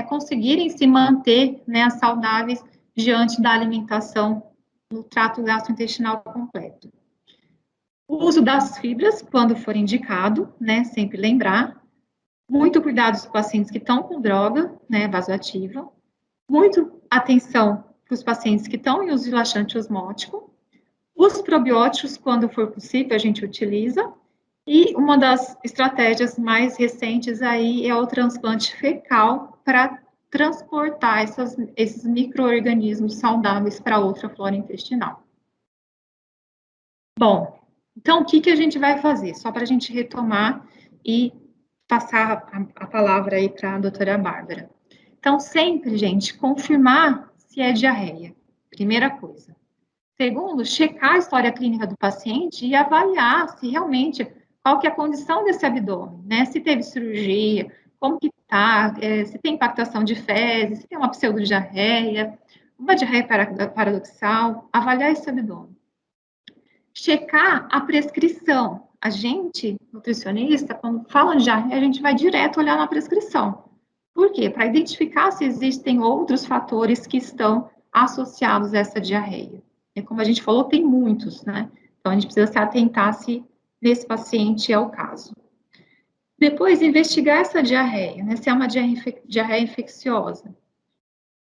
conseguirem se manter, né, saudáveis diante da alimentação no trato gastrointestinal completo. O uso das fibras, quando for indicado, né, sempre lembrar. Muito cuidado dos pacientes que estão com droga, né, vasoativa. Muito atenção para os pacientes que estão em uso de laxante osmótico. Os probióticos, quando for possível, a gente utiliza. E uma das estratégias mais recentes aí é o transplante fecal para transportar esses micro-organismos saudáveis para outra flora intestinal. Bom, então o que a gente vai fazer? Só para a gente retomar e passar a palavra aí para a doutora Bárbara. Então, sempre, gente, confirmar se é diarreia, primeira coisa. Segundo, checar a história clínica do paciente e avaliar se realmente, qual que é a condição desse abdômen, né? Se teve cirurgia, como que tá, se tem impactação de fezes, se tem uma pseudodiarreia, uma diarreia paradoxal, avaliar esse abdômen. Checar a prescrição. A gente, nutricionista, quando fala de diarreia, a gente vai direto olhar na prescrição. Por quê? Para identificar se existem outros fatores que estão associados a essa diarreia. E como a gente falou, tem muitos, né? Então, a gente precisa se atentar se nesse paciente é o caso. Depois, investigar essa diarreia, né? Se é uma diarreia infecciosa.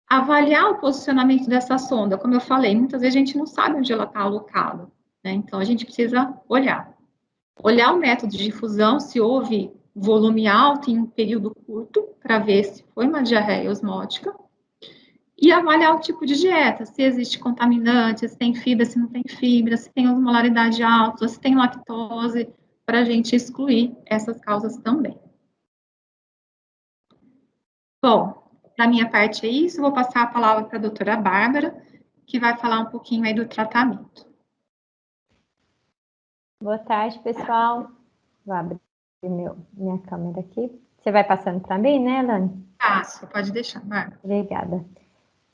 Avaliar o posicionamento dessa sonda. Como eu falei, muitas vezes a gente não sabe onde ela está alocada, né? Então, a gente precisa olhar. Olhar o método de difusão, se houve volume alto em um período curto, para ver se foi uma diarreia osmótica. E avaliar o tipo de dieta, se existe contaminante, se tem fibra, se não tem fibra, se tem osmolaridade alta, se tem lactose, para a gente excluir essas causas também. Bom, da minha parte é isso, vou passar a palavra para a doutora Bárbara, que vai falar um pouquinho aí do tratamento. Boa tarde, pessoal. Vou abrir minha câmera aqui. Você vai passando para mim, né, Elane? Passo, pode deixar, Bárbara. Obrigada.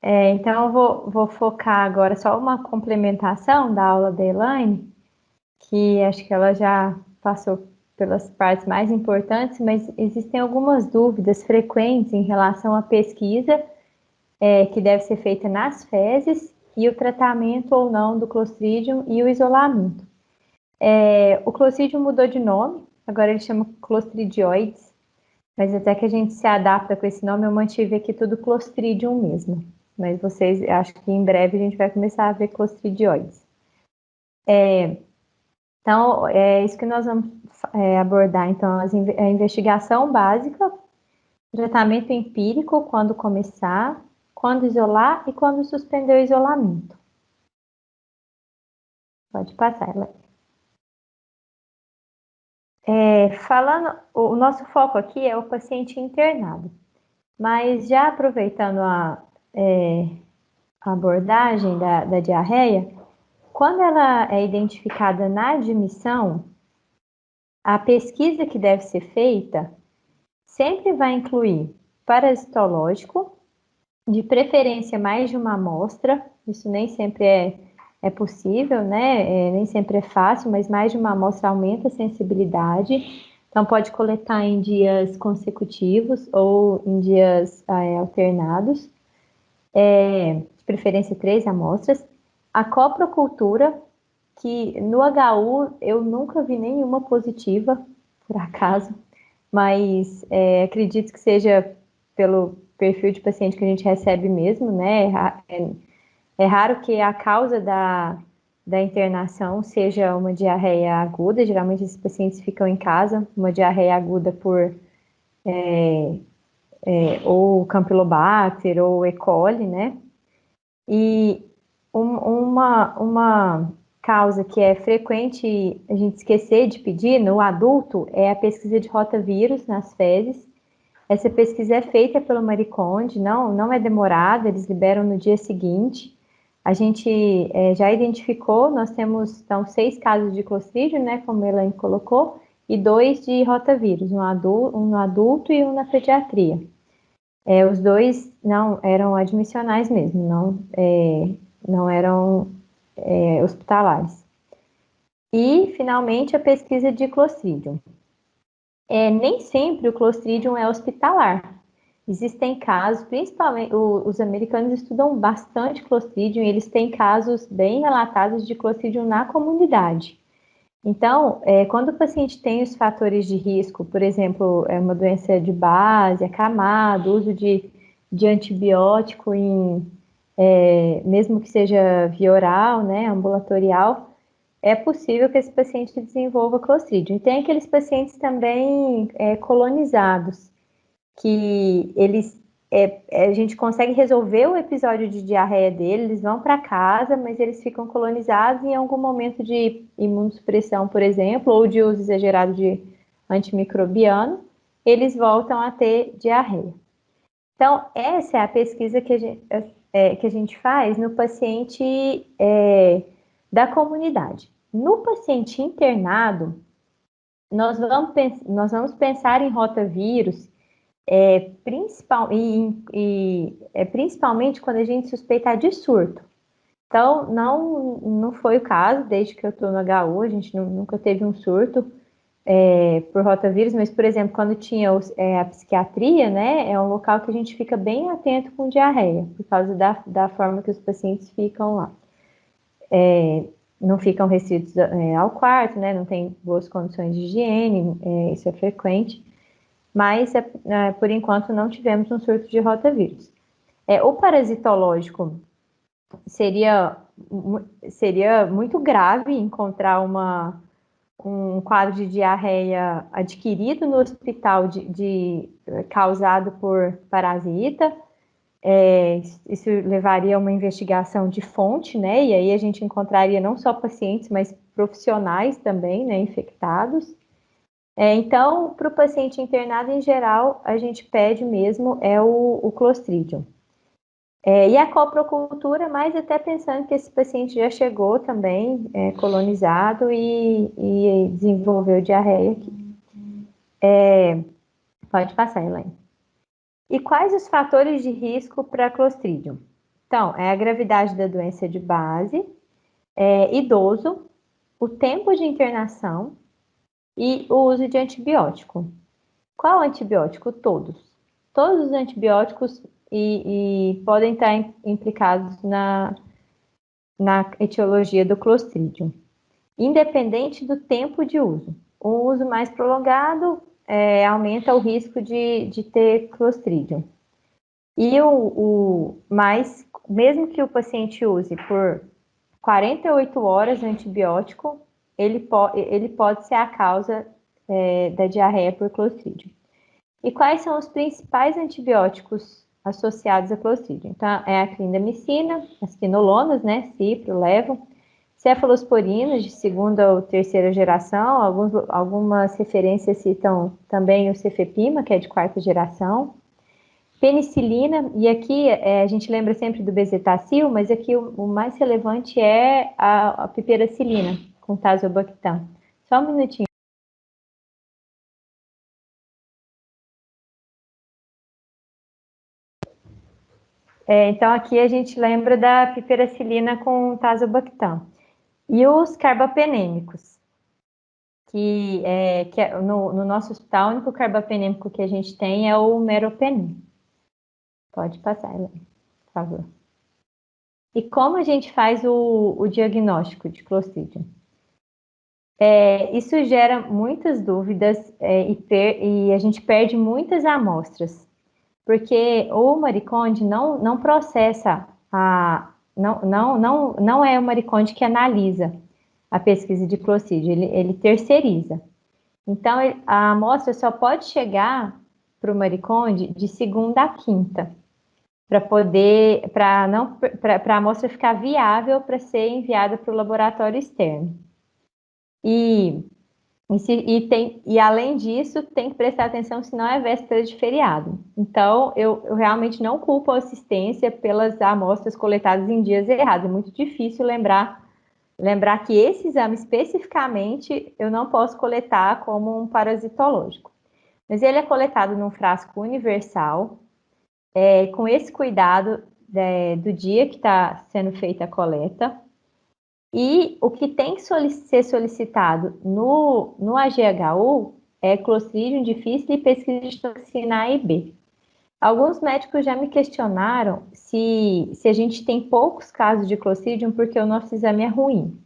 Então, eu vou focar agora só uma complementação da aula da Elaine, que acho que ela já passou pelas partes mais importantes, mas existem algumas dúvidas frequentes em relação à pesquisa que deve ser feita nas fezes e o tratamento ou não do Clostridium e o isolamento. O Clostridium mudou de nome, agora ele chama Clostridioides, mas até que a gente se adapta com esse nome, eu mantive aqui tudo Clostridium mesmo. Mas vocês, acho que em breve a gente vai começar a ver Clostridioides. Então, é isso que nós vamos abordar. Então, a investigação básica, tratamento empírico, quando começar, quando isolar e quando suspender o isolamento. Pode passar, Elaine. Falando, o nosso foco aqui é o paciente internado, mas já aproveitando a abordagem da diarreia, quando ela é identificada na admissão, a pesquisa que deve ser feita sempre vai incluir parasitológico, de preferência mais de uma amostra, isso nem sempre é possível, né? Nem sempre é fácil, mas mais de uma amostra aumenta a sensibilidade. Então, pode coletar em dias consecutivos ou em dias alternados. De preferência 3 amostras. A coprocultura, que no HU eu nunca vi nenhuma positiva, por acaso, mas acredito que seja pelo perfil de paciente que a gente recebe mesmo, né? É raro que a causa da internação seja uma diarreia aguda, geralmente esses pacientes ficam em casa, uma diarreia aguda por ou Campylobacter ou E. coli, né? E uma causa que é frequente a gente esquecer de pedir no adulto é a pesquisa de rotavírus nas fezes. Essa pesquisa é feita pelo Marie Kondo, não é demorada, eles liberam no dia seguinte. A gente já identificou, nós temos, então, 6 casos de Clostridium, né, como a Elaine colocou, e 2 de rotavírus, um no adulto e um na pediatria. Os 2 não eram admissionais mesmo, não eram hospitalares. E, finalmente, a pesquisa de Clostridium. Nem sempre o Clostridium é hospitalar. Existem casos, principalmente os americanos estudam bastante Clostridium, e eles têm casos bem relatados de Clostridium na comunidade. Então, quando o paciente tem os fatores de risco, por exemplo, uma doença de base, acamado, uso de antibiótico mesmo que seja via oral, né, ambulatorial, é possível que esse paciente desenvolva Clostridium. E tem aqueles pacientes também colonizados, que a gente consegue resolver o episódio de diarreia dele, eles vão para casa, mas eles ficam colonizados em algum momento de imunossupressão, por exemplo, ou de uso exagerado de antimicrobiano, eles voltam a ter diarreia. Então, essa é a pesquisa que a gente faz no paciente da comunidade. No paciente internado, nós vamos pensar em rotavírus, principalmente quando a gente suspeitar de surto. Então, não foi o caso, desde que eu estou no HU, a gente nunca teve um surto por rotavírus, mas, por exemplo, quando tinha a psiquiatria, né, é um local que a gente fica bem atento com diarreia, por causa da forma que os pacientes ficam lá. Não ficam restritos ao quarto, né, não tem boas condições de higiene, isso é frequente. Mas, por enquanto, não tivemos um surto de rotavírus. O parasitológico seria muito grave encontrar um quadro de diarreia adquirido no hospital causado por parasita. Isso levaria a uma investigação de fonte, né? E aí a gente encontraria não só pacientes, mas profissionais também, né, infectados. Então, para o paciente internado, em geral, a gente pede mesmo o Clostridium. E a coprocultura, mas até pensando que esse paciente já chegou também colonizado e desenvolveu diarreia aqui. Pode passar, Elaine. E quais os fatores de risco para Clostridium? Então, a gravidade da doença de base, idoso, o tempo de internação, e o uso de antibiótico. Qual antibiótico? Todos. Todos os antibióticos podem estar implicados na etiologia do Clostridium, independente do tempo de uso. O uso mais prolongado aumenta o risco de ter Clostridium. E mesmo que o paciente use por 48 horas antibiótico, ele pode ser a causa da diarreia por Clostridium. E quais são os principais antibióticos associados a Clostridium? Então, é a clindamicina, as quinolonas, né, cipro, levo, cefalosporinas de segunda ou terceira geração, algumas referências citam também o cefepima, que é de quarta geração, penicilina, e aqui a gente lembra sempre do bezetacil, mas aqui o mais relevante é a piperacilina, com tazobactam. Só um minutinho. Então, aqui a gente lembra da piperacilina com tazobactam. E os carbapenêmicos, que no nosso hospital, o único carbapenêmico que a gente tem é o meropenem. Pode passar, Helena, por favor. E como a gente faz o diagnóstico de Clostridium? Isso gera muitas dúvidas e a gente perde muitas amostras, porque o Mariconde não processa, não é o Mariconde que analisa a pesquisa de Clostridium, ele terceiriza. Então, a amostra só pode chegar para o Mariconde de segunda a quinta, para a amostra ficar viável para ser enviada para o laboratório externo. E E além disso, tem que prestar atenção se não é véspera de feriado. Então, eu realmente não culpo a assistência pelas amostras coletadas em dias errados. É muito difícil lembrar que esse exame especificamente eu não posso coletar como um parasitológico. Mas ele é coletado num frasco universal, com esse cuidado do dia que está sendo feita a coleta. E o que tem que ser solicitado no AGHU é Clostridium difficile e pesquisa de toxina A e B. Alguns médicos já me questionaram se a gente tem poucos casos de Clostridium porque o nosso exame é ruim.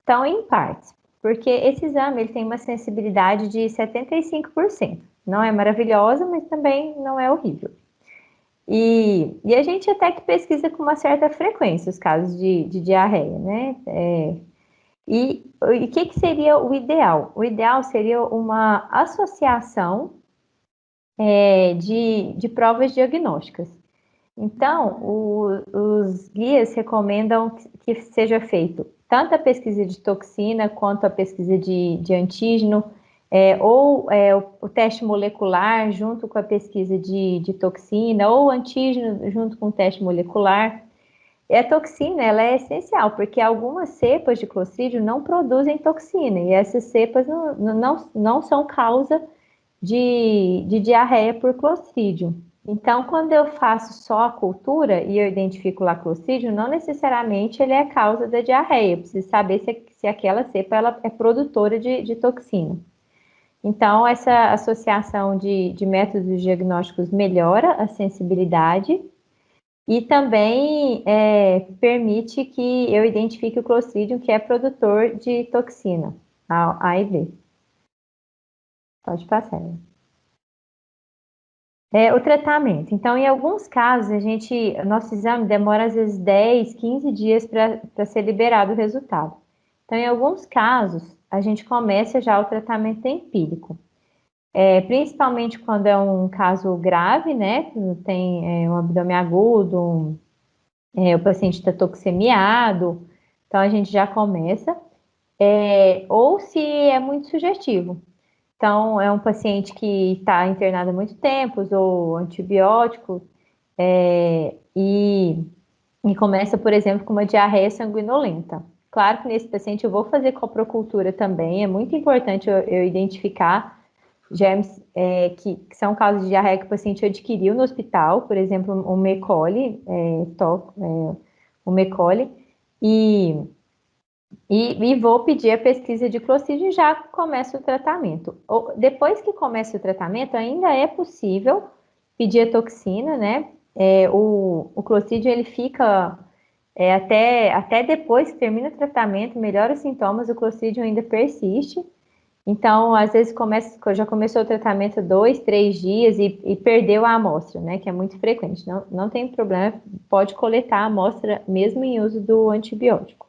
Então, em partes, porque esse exame ele tem uma sensibilidade de 75%. Não é maravilhosa, mas também não é horrível. E a gente até que pesquisa com uma certa frequência os casos de diarreia, né? E o que seria o ideal? O ideal seria uma associação de provas diagnósticas. Então, os guias recomendam que seja feito tanto a pesquisa de toxina quanto a pesquisa de antígeno, o teste molecular junto com a pesquisa de toxina, ou antígeno junto com o teste molecular. E a toxina, ela é essencial, porque algumas cepas de Clostridium não produzem toxina, e essas cepas não são causa de diarreia por Clostridium. Então, quando eu faço só a cultura e eu identifico lá Clostridium, não necessariamente ele é a causa da diarreia. Eu preciso saber se aquela cepa ela é produtora de toxina. Então, essa associação de métodos diagnósticos melhora a sensibilidade e também permite que eu identifique o Clostridium, que é produtor de toxina, A e B. Pode passar. O tratamento. Então, em alguns casos, nosso exame demora às vezes 10, 15 dias para ser liberado o resultado. Então, em alguns casos, a gente começa já o tratamento empírico. Principalmente quando é um caso grave, né? Tem um abdômen agudo, o paciente está toxemiado, então a gente já começa. Ou se é muito sugestivo. Então, é um paciente que está internado há muito tempo, usou antibiótico, e começa, por exemplo, com uma diarreia sanguinolenta. Claro que nesse paciente eu vou fazer coprocultura também, é muito importante eu identificar germes que são causas de diarreia que o paciente adquiriu no hospital, por exemplo, um E. coli, um E. coli, e vou pedir a pesquisa de Clostridium e já começa o tratamento. Depois que começa o tratamento, ainda é possível pedir a toxina, né? O Clostridium, ele fica até depois que termina o tratamento, melhora os sintomas, o Clostridium ainda persiste. Então, às vezes já começou o tratamento 2, 3 dias e perdeu a amostra, né? Que é muito frequente. Não tem problema, pode coletar a amostra mesmo em uso do antibiótico.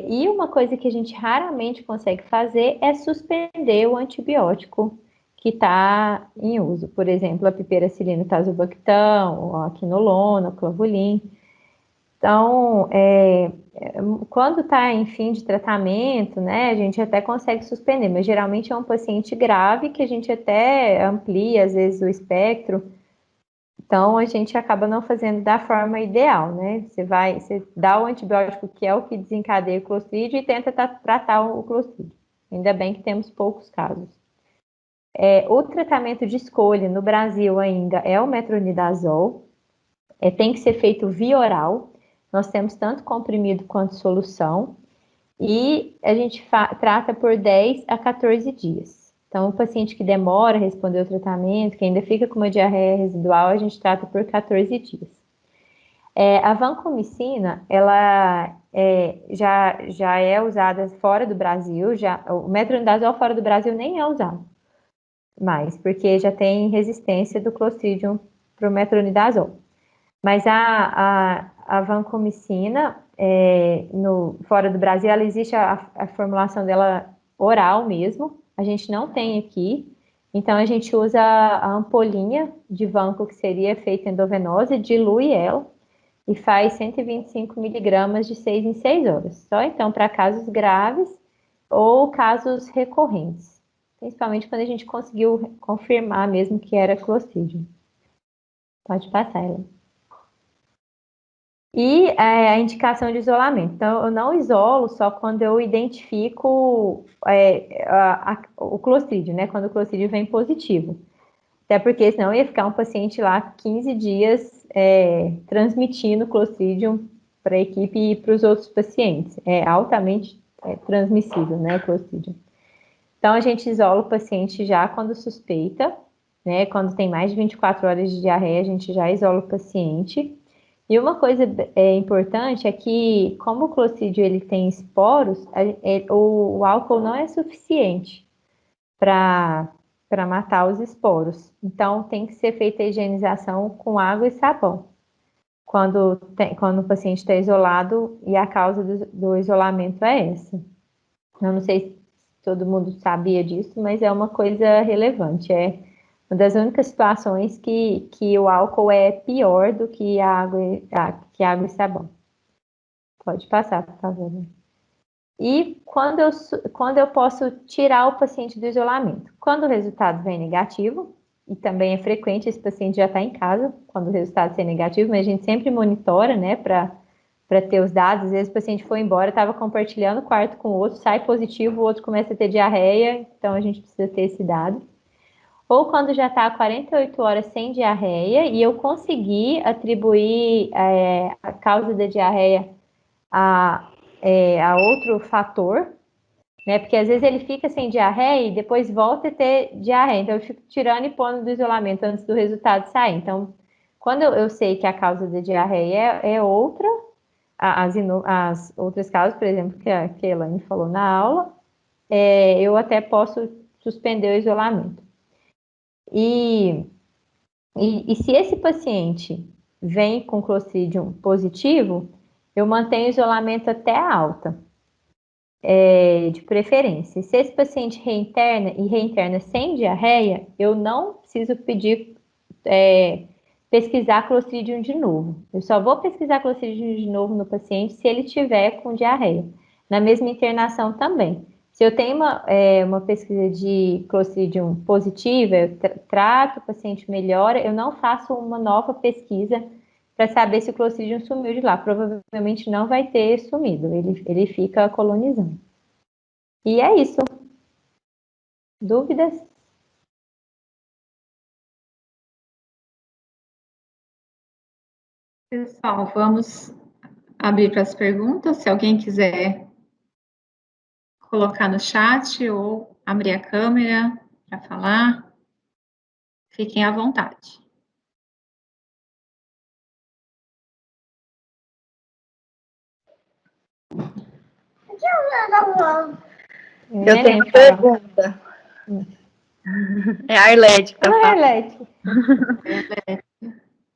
E uma coisa que a gente raramente consegue fazer é suspender o antibiótico que está em uso. Por exemplo, a piperacilina, tazobactam, a quinolona, o clavulin. Então, quando está em fim de tratamento, né, a gente até consegue suspender, mas geralmente é um paciente grave que a gente até amplia, às vezes, o espectro. Então, a gente acaba não fazendo da forma ideal, né? Você dá o antibiótico, que é o que desencadeia o Clostridium, e tenta tratar o Clostridium. Ainda bem que temos poucos casos. O tratamento de escolha no Brasil ainda é o metronidazol. Tem que ser feito via oral. Nós temos tanto comprimido quanto solução. E a gente trata por 10 a 14 dias. Então, o paciente que demora a responder o tratamento, que ainda fica com uma diarreia residual, a gente trata por 14 dias. A vancomicina, ela já é usada fora do Brasil, o metronidazol fora do Brasil nem é usado mais, porque já tem resistência do Clostridium para o metronidazol. Mas a vancomicina, fora do Brasil, ela existe a formulação dela oral mesmo, a gente não tem aqui, então a gente usa a ampolinha de vanco que seria feita endovenosa, dilui ela e faz 125 miligramas de 6 em 6 horas. Só então para casos graves ou casos recorrentes, principalmente quando a gente conseguiu confirmar mesmo que era Clostridium. Pode passar, ela. E a indicação de isolamento. Então, eu não isolo só quando eu identifico o Clostridium, né? Quando o Clostridium vem positivo. Até porque senão ia ficar um paciente lá 15 dias transmitindo Clostridium para a equipe e para os outros pacientes. É altamente transmissível, né, Clostridium. Então, a gente isola o paciente já quando suspeita, né? Quando tem mais de 24 horas de diarreia, a gente já isola o paciente. E uma coisa importante é que, como o Clostridium ele tem esporos, o álcool não é suficiente para matar os esporos. Então, tem que ser feita a higienização com água e sabão. Quando o paciente está isolado e a causa do isolamento é essa. Eu não sei se todo mundo sabia disso, mas é uma coisa relevante. É uma das únicas situações que o álcool é pior do que água e sabão. Pode passar, por favor. E quando eu posso tirar o paciente do isolamento? Quando o resultado vem negativo, e também é frequente, esse paciente já está em casa, quando o resultado ser negativo, mas a gente sempre monitora, né, para ter os dados. Às vezes o paciente foi embora, estava compartilhando o quarto com o outro, sai positivo, o outro começa a ter diarreia, então a gente precisa ter esse dado. Ou quando já está 48 horas sem diarreia e eu consegui atribuir a causa da diarreia a outro fator, né? Porque às vezes ele fica sem diarreia e depois volta a ter diarreia. Então eu fico tirando e pondo do isolamento antes do resultado sair. Então, quando eu sei que a causa da diarreia é outra, as outras causas, por exemplo, que a Elaine falou na aula, eu até posso suspender o isolamento. E se esse paciente vem com Clostridium positivo, eu mantenho o isolamento até a alta, de preferência. Se esse paciente reinterna sem diarreia, eu não preciso pedir, pesquisar Clostridium de novo. Eu só vou pesquisar Clostridium de novo no paciente se ele tiver com diarreia. Na mesma internação também. Se eu tenho uma pesquisa de Clostridium positiva, eu trato, o paciente melhora, eu não faço uma nova pesquisa para saber se o Clostridium sumiu de lá. Provavelmente não vai ter sumido, ele fica colonizando. E é isso. Dúvidas? Pessoal, vamos abrir para as perguntas. Se alguém quiser colocar no chat ou abrir a câmera para falar, fiquem à vontade. Eu tenho uma pergunta. É a Arlete que tá falando. Arlete.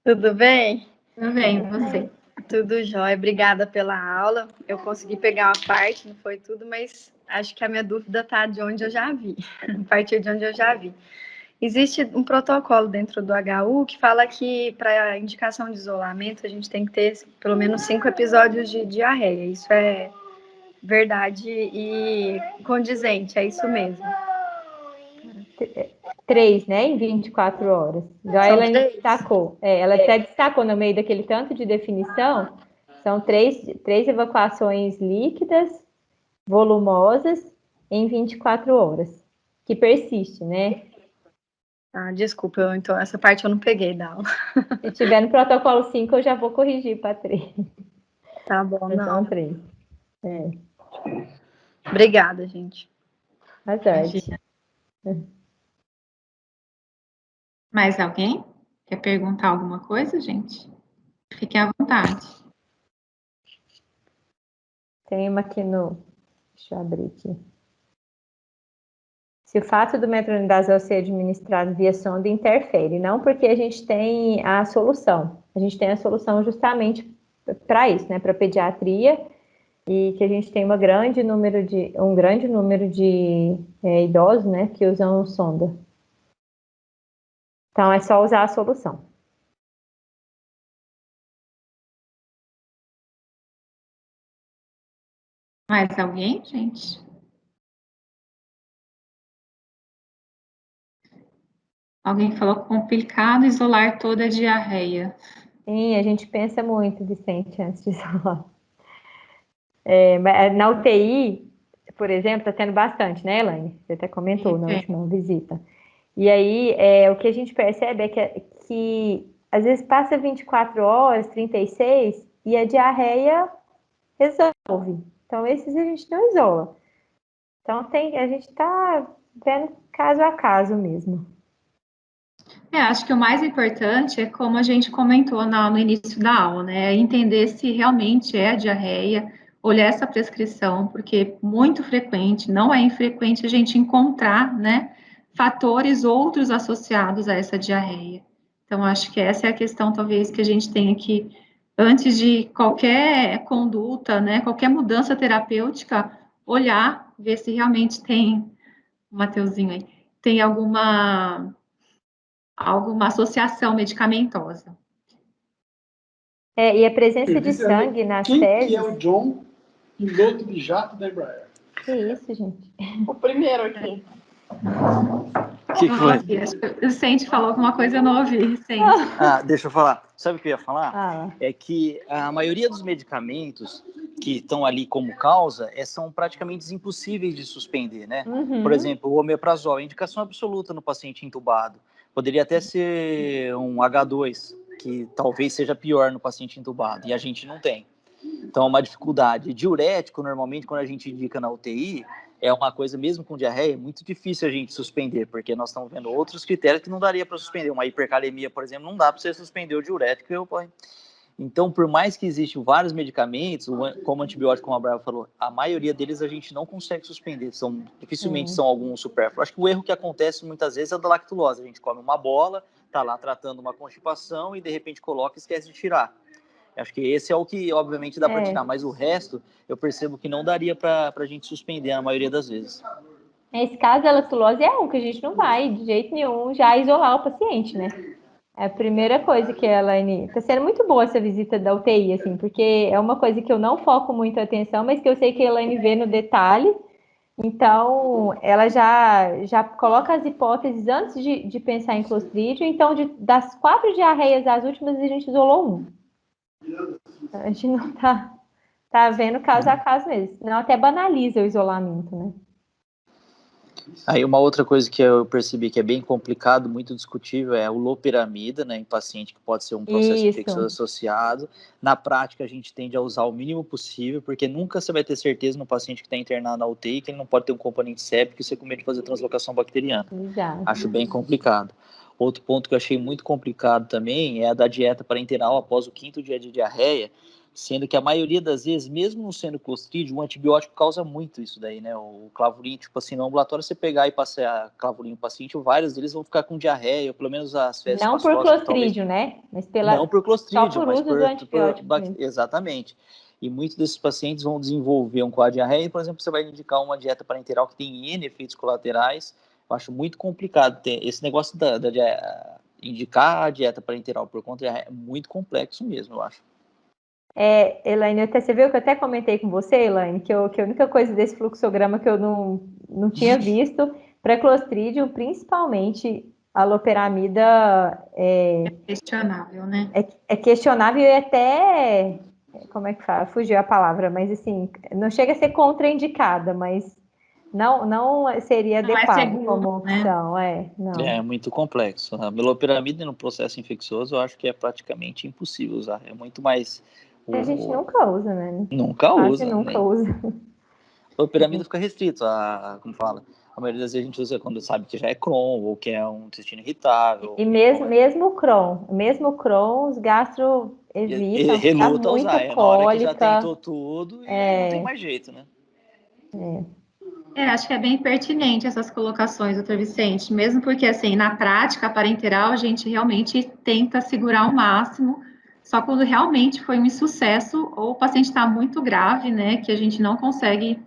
Tudo bem? Tudo bem, você? Tudo jóia. Obrigada pela aula. Eu consegui pegar uma parte, não foi tudo, mas acho que a minha dúvida está de onde eu já vi. A partir de onde eu já vi. Existe um protocolo dentro do HU que fala que para indicação de isolamento a gente tem que ter pelo menos 5 episódios de diarreia. Isso é verdade e condizente, é isso mesmo. 3, né? Em 24 horas. Já São ela 3? destacou. Ela até destacou no meio daquele tanto de definição. São três evacuações líquidas, volumosas, em 24 horas. Que persiste, né? Ah, desculpa, então essa parte eu não peguei da aula. Se tiver no protocolo 5, eu já vou corrigir para 3. Tá bom, Mas são não. 3. Obrigada, gente. Tá certo. Mais alguém quer perguntar alguma coisa, gente? Fiquem à vontade. Tem uma aqui no... Deixa eu abrir aqui. Se o fato do metronidazol ser administrado via sonda interfere, não porque a gente tem a solução. A gente tem a solução justamente para isso, né? Para pediatria, e que a gente tem um grande número de idosos, né? Que usam sonda. Então, é só usar a solução. Mais alguém, gente? Alguém falou complicado isolar toda a diarreia. Sim, a gente pensa muito, Vicente, antes de isolar. Na UTI, por exemplo, está tendo bastante, né, Elaine? Você até comentou na Sim. última visita. E aí, o que a gente percebe é que às vezes passa 24 horas, 36, e a diarreia resolve. Então, esses a gente não isola. Então, a gente está vendo caso a caso mesmo. Acho que o mais importante é como a gente comentou no início da aula, né? Entender se realmente é diarreia, olhar essa prescrição, porque é muito frequente, não é infrequente a gente encontrar, né, fatores outros associados a essa diarreia. Então, acho que essa é a questão, talvez, que a gente tenha que, antes de qualquer conduta, né, qualquer mudança terapêutica, olhar, ver se realmente tem, o Mateuzinho aí, tem alguma associação medicamentosa. E a presença de sangue nas Quem fezes... que é o John, piloto de jato da Embraer? Que isso, gente? O primeiro aqui. O que foi? O Vicente falou alguma coisa, eu não ouvi, Vicente. Deixa eu falar. Sabe o que eu ia falar? Ah. É que a maioria dos medicamentos que estão ali como causa são praticamente impossíveis de suspender, né? Uhum. Por exemplo, o omeprazol, é indicação absoluta no paciente entubado. Poderia até ser um H2, que talvez seja pior no paciente entubado, e a gente não tem. Então, é uma dificuldade. Diurético, normalmente, quando a gente indica na UTI, é uma coisa, mesmo com diarreia, muito difícil a gente suspender, porque nós estamos vendo outros critérios que não daria para suspender. Uma hipercalemia, por exemplo, não dá para você suspender o diurético. Então, por mais que existam vários medicamentos, como antibiótico, como a Brava falou, a maioria deles a gente não consegue suspender. Dificilmente são alguns supérfluos. Acho que o erro que acontece muitas vezes é o da lactulose. A gente come uma bola, está lá tratando uma constipação e de repente coloca e esquece de tirar. Acho que esse é o que, obviamente, dá para tirar, mas o resto eu percebo que não daria para a gente suspender na maioria das vezes. Nesse caso, a lactulose é que a gente não vai, de jeito nenhum, já isolar o paciente, né? É a primeira coisa que a Elaine... Está sendo muito boa essa visita da UTI, assim, porque é uma coisa que eu não foco muito a atenção, mas que eu sei que a Elaine vê no detalhe. Então, ela já coloca as hipóteses antes de pensar em Clostridium. Então, das 4 diarreias, as últimas, a gente isolou 1. A gente não tá vendo caso a caso mesmo. Senão até banaliza o isolamento, né? Aí uma outra coisa que eu percebi que é bem complicado, muito discutível, é o loperamida, né, em paciente que pode ser um processo infeccioso associado. Na prática, a gente tende a usar o mínimo possível, porque nunca você vai ter certeza no paciente que está internado na UTI que ele não pode ter um componente séptico e você com medo de fazer translocação bacteriana. Exato. Acho bem complicado. Outro ponto que eu achei muito complicado também é a da dieta parenteral após o 5º dia de diarreia, sendo que a maioria das vezes, mesmo não sendo Clostridium, o antibiótico causa muito isso daí, né? O clavurinho, tipo assim, no ambulatório, você pegar e passar clavurinho no paciente, vários deles vão ficar com diarreia, ou pelo menos as fezes não por Clostridium, né? Mas não por Clostridium, só por uso do antibiótico. Exatamente. E muitos desses pacientes vão desenvolver um quadro de diarreia, por exemplo, você vai indicar uma dieta parenteral que tem N efeitos colaterais. Eu acho muito complicado ter esse negócio de indicar a dieta parenteral por conta de diarreia, é muito complexo mesmo, eu acho. Elaine, você viu que eu até comentei com você, Elaine, que a única coisa desse fluxograma que eu não tinha visto, para Clostridium, principalmente a loperamida... É questionável, né? É questionável e até... Como é que fala? Fugiu a palavra, mas assim, não chega a ser contraindicada, mas não seria adequado seguro, como opção, né? Não. É muito complexo. A meloperamida no processo infeccioso eu acho que é praticamente impossível usar. É muito mais... A gente nunca usa, né? Nunca usa. Nunca usa. A meloperamida fica restrito como fala, a maioria das vezes a gente usa quando sabe que já é Crohn ou que é um intestino irritável. E mesmo o Crohn, os gastro evitam, reluta a usar. Cólica, na hora que já tentou tudo e não tem mais jeito, né? Acho que é bem pertinente essas colocações, doutor Vicente, mesmo porque, assim, na prática parenteral, a gente realmente tenta segurar ao máximo, só quando realmente foi um insucesso ou o paciente está muito grave, né, que a gente não consegue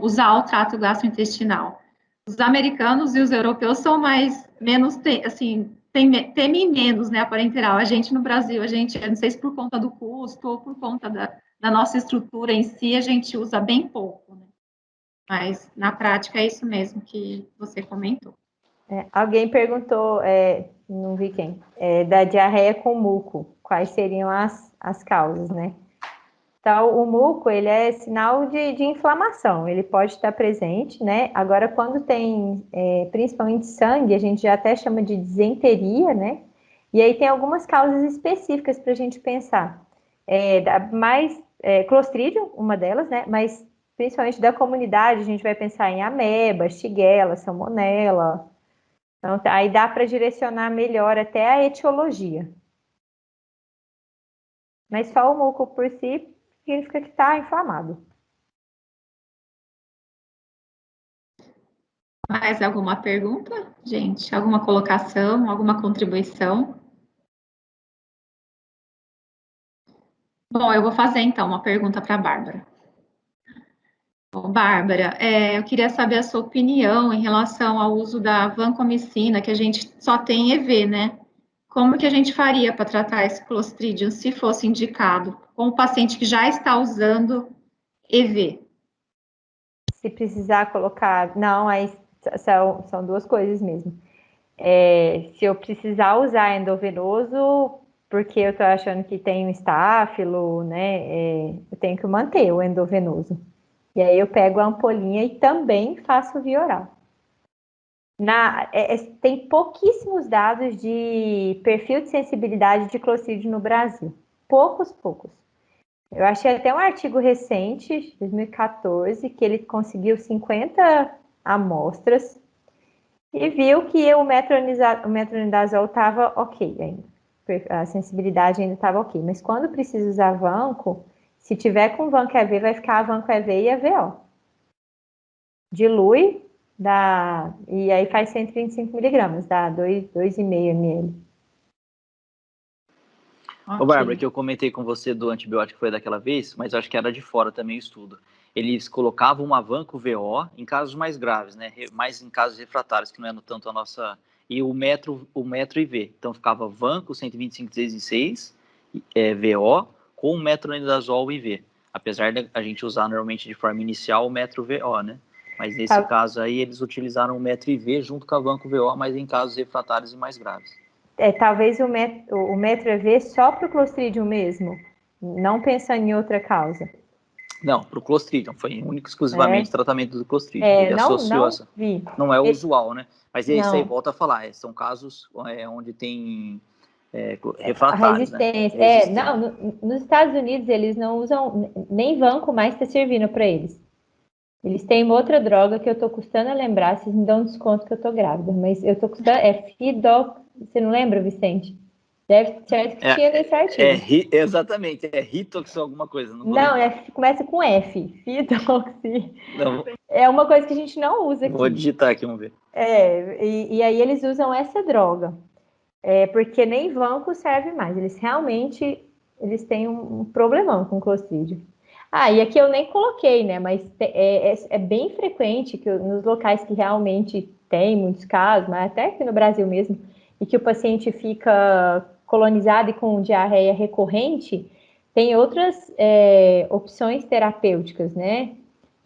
usar o trato gastrointestinal. Os americanos e os europeus são menos, assim, temem menos, né, a parenteral. A gente no Brasil, eu não sei se por conta do custo ou por conta da nossa estrutura em si, a gente usa bem pouco, né? Mas, na prática, é isso mesmo que você comentou. Alguém perguntou, não vi quem, da diarreia com muco, quais seriam as causas, né? Então, o muco, ele é sinal de inflamação, ele pode estar presente, né? Agora, quando tem, principalmente sangue, a gente já até chama de disenteria, né? E aí tem algumas causas específicas para a gente pensar. Clostridium, uma delas, né? Mas, principalmente da comunidade, a gente vai pensar em ameba, shigella, salmonella. Então, aí dá para direcionar melhor até a etiologia. Mas só o muco por si significa que está inflamado. Mais alguma pergunta, gente? Alguma colocação, alguma contribuição? Bom, eu vou fazer então uma pergunta para a Bárbara. Bom, Bárbara, eu queria saber a sua opinião em relação ao uso da vancomicina, que a gente só tem EV, né? Como que a gente faria para tratar esse Clostridium se fosse indicado com o paciente que já está usando EV? Se precisar colocar... Não, aí são duas coisas mesmo. Se eu precisar usar endovenoso, porque eu tô achando que tem um estáfilo, né? Eu tenho que manter o endovenoso. E aí eu pego a ampolinha e também faço via oral. Tem pouquíssimos dados de perfil de sensibilidade de Clostridium no Brasil. Poucos. Eu achei até um artigo recente, 2014, que ele conseguiu 50 amostras e viu que o metronidazol estava ok ainda. A sensibilidade ainda estava ok. Mas quando precisa usar vanco, se tiver com vanco EV, vai ficar a vanco EV e a VO. Dilui, e aí faz 125 miligramas, dá 2,5 ml. Ô, Bárbara, que eu comentei com você do antibiótico foi daquela vez, mas eu acho que era de fora também o estudo. Eles colocavam uma vanco VO em casos mais graves, né? Mais em casos refratários, que não é tanto a nossa... E o metro IV. Então ficava vanco 125 vezes 6, VO, com metronidazol IV. Apesar de a gente usar normalmente de forma inicial o metro VO, né? Mas nesse caso aí eles utilizaram o metro IV junto com a vanco VO, mas em casos refratários e mais graves. Talvez o metro EV só para o Clostridium mesmo, não pensando em outra causa. Não, para o Clostridium, foi único exclusivamente tratamento do Clostridium. Ele não associou essa. Vi. Não é o usual, né? Mas isso aí Não. volta a falar, são casos onde tem A refratários, resistência. né? Nos Estados Unidos eles não usam, nem vanco mais está servindo para eles. Eles têm uma outra droga que eu tô custando a lembrar, vocês me dão um desconto que eu tô grávida, mas eu tô custando, você não lembra, Vicente? Deve certo que tinha nesse artigo. Exatamente, Ritox ou alguma coisa. Não, começa com F, Fidoxi. Não, É uma coisa que a gente não usa aqui. vou digitar aqui, vamos ver. E aí eles usam essa droga, porque nem vanco serve mais, eles têm um problemão com Clostridium. E aqui eu nem coloquei, né? Mas é bem frequente que nos locais que realmente tem muitos casos, mas até aqui no Brasil mesmo, e que o paciente fica colonizado e com diarreia recorrente, tem outras opções terapêuticas, né?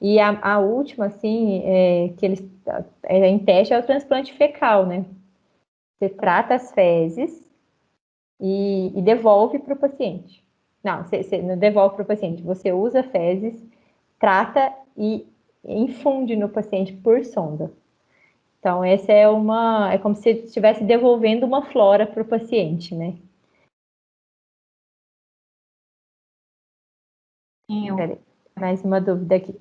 E a última, assim, que eles em teste é o transplante fecal, né? Você trata as fezes e devolve para o paciente. Não, você não devolve para o paciente, você usa fezes, trata e infunde no paciente por sonda. Então, essa é como se estivesse devolvendo uma flora para o paciente, né? Mais uma dúvida aqui.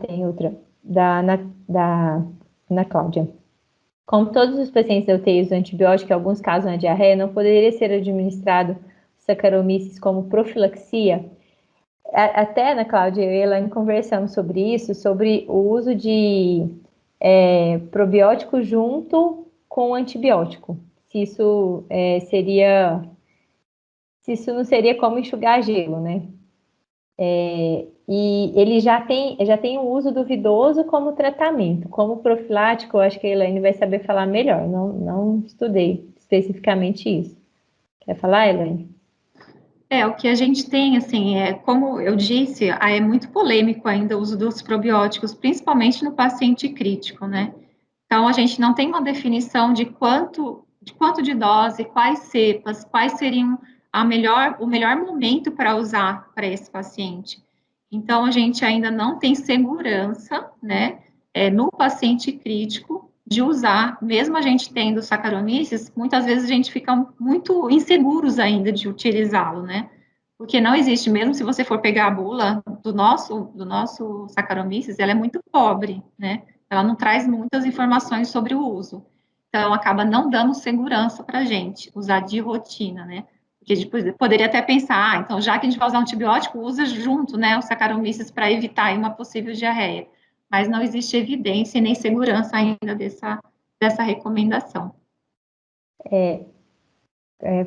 Tem outra, da Ana Cláudia. Como todos os pacientes da UTI usam antibiótico, em alguns casos na diarreia, não poderia ser administrado Saccharomyces como profilaxia? Até, Ana Cláudia, eu e a Elaine conversamos sobre isso, sobre o uso de probiótico junto com antibiótico. Se isso não seria como enxugar gelo, né? E ele já tem o uso duvidoso como tratamento. Como profilático, eu acho que a Elaine vai saber falar melhor. Não estudei especificamente isso. Quer falar, Elaine? O que a gente tem, assim, como eu disse, é muito polêmico ainda o uso dos probióticos, principalmente no paciente crítico, né? Então, a gente não tem uma definição de quanto de dose, quais cepas, quais seriam o melhor momento para usar para esse paciente. Então, a gente ainda não tem segurança, né, no paciente crítico, de usar, mesmo a gente tendo Saccharomyces, muitas vezes a gente fica muito inseguros ainda de utilizá-lo, né, porque não existe, mesmo se você for pegar a bula do nosso Saccharomyces, ela é muito pobre, né, ela não traz muitas informações sobre o uso. Então, acaba não dando segurança para a gente usar de rotina, né? Porque depois poderia até pensar, então, já que a gente vai usar um antibiótico, usa junto, né, o Saccharomyces para evitar uma possível diarreia. Mas não existe evidência e nem segurança ainda dessa recomendação.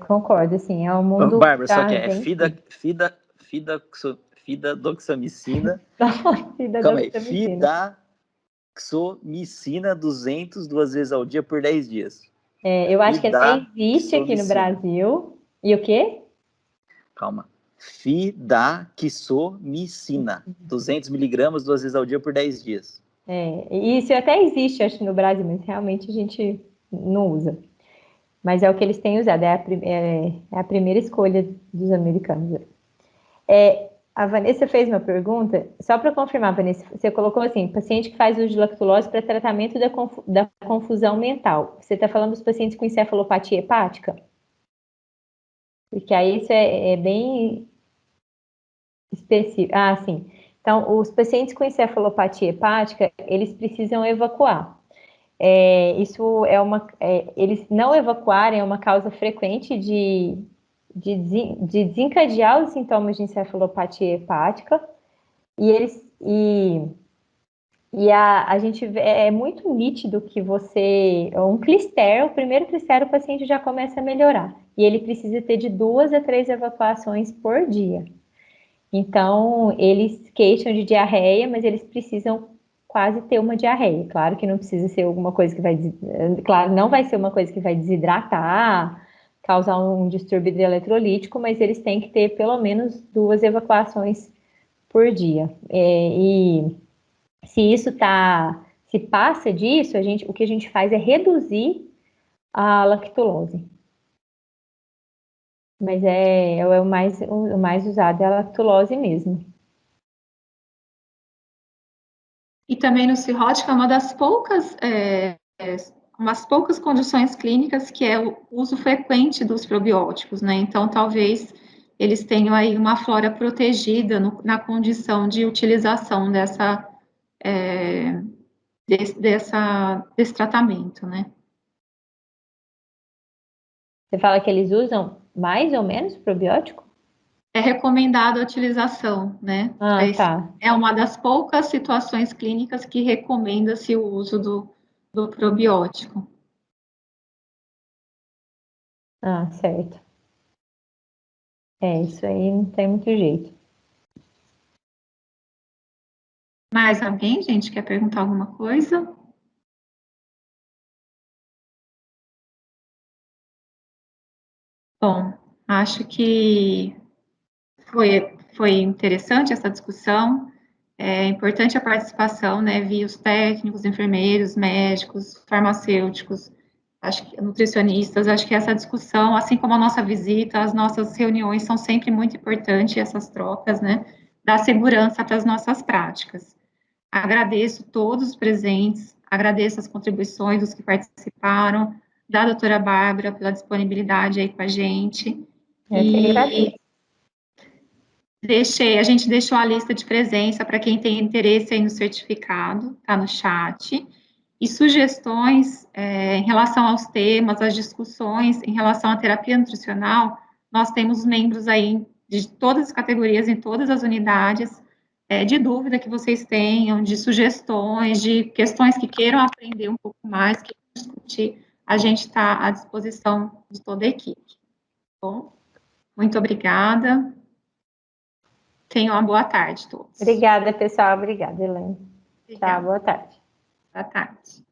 Concordo, assim, é um mundo Bárbara, só que é bem... fidaxomicina. Fida Calma aí, doxamicina. fidaxomicina 200 duas vezes ao dia por 10 dias. Eu acho que até existe aqui no Fidaxomicina. Brasil. E o quê? Calma. Fidaxomicina 200 miligramas duas vezes ao dia por 10 dias. Isso até existe, acho que no Brasil, mas realmente a gente não usa. Mas é o que eles têm usado, é a primeira escolha dos americanos. A Vanessa fez uma pergunta, só para confirmar, Vanessa, você colocou assim, paciente que faz uso de lactulose para tratamento da confusão mental. Você está falando dos pacientes com encefalopatia hepática? Porque aí isso é bem específico. Ah, sim. Então, os pacientes com encefalopatia hepática, eles precisam evacuar. Eles não evacuarem é uma causa frequente de desencadear os sintomas de encefalopatia hepática, a gente vê, é muito nítido que um clister, o primeiro clister, o paciente já começa a melhorar, e ele precisa ter de 2 a 3 evacuações por dia. Então, eles queixam de diarreia, mas eles precisam quase ter uma diarreia. Claro que não precisa ser alguma coisa que claro, não vai ser uma coisa que vai desidratar, causar um distúrbio eletrolítico, mas eles têm que ter pelo menos 2 evacuações por dia. E se passa disso, o que a gente faz é reduzir a lactulose. Mas o mais usado é a lactulose mesmo. E também no cirrótico é umas poucas condições clínicas que é o uso frequente dos probióticos, né? Então, talvez eles tenham aí uma flora protegida na condição de utilização desse tratamento, né? Você fala que eles usam mais ou menos probiótico? É recomendada a utilização, né? Ah, tá. É uma das poucas situações clínicas que recomenda-se o uso do probiótico. Ah, certo. Isso aí não tem muito jeito. Mais alguém, gente, quer perguntar alguma coisa? Bom, acho que foi interessante essa discussão. É importante a participação, né, via os técnicos, enfermeiros, médicos, farmacêuticos, acho que nutricionistas. Acho que essa discussão, assim como a nossa visita, as nossas reuniões são sempre muito importantes, essas trocas, né, dá segurança para as nossas práticas. Agradeço todos os presentes, agradeço as contribuições dos que participaram, da doutora Bárbara pela disponibilidade aí com a gente. Eu que agradeço. A gente deixou a lista de presença para quem tem interesse aí no certificado, tá no chat. E sugestões em relação aos temas, às discussões em relação à terapia nutricional, nós temos membros aí de todas as categorias, em todas as unidades, de dúvida que vocês tenham, de sugestões, de questões que queiram aprender um pouco mais, que discutir, a gente está à disposição de toda a equipe. Bom, muito obrigada. Tenham uma boa tarde, todos. Obrigada, pessoal. Obrigada, Helene. Obrigada. Tchau, boa tarde. Boa tarde.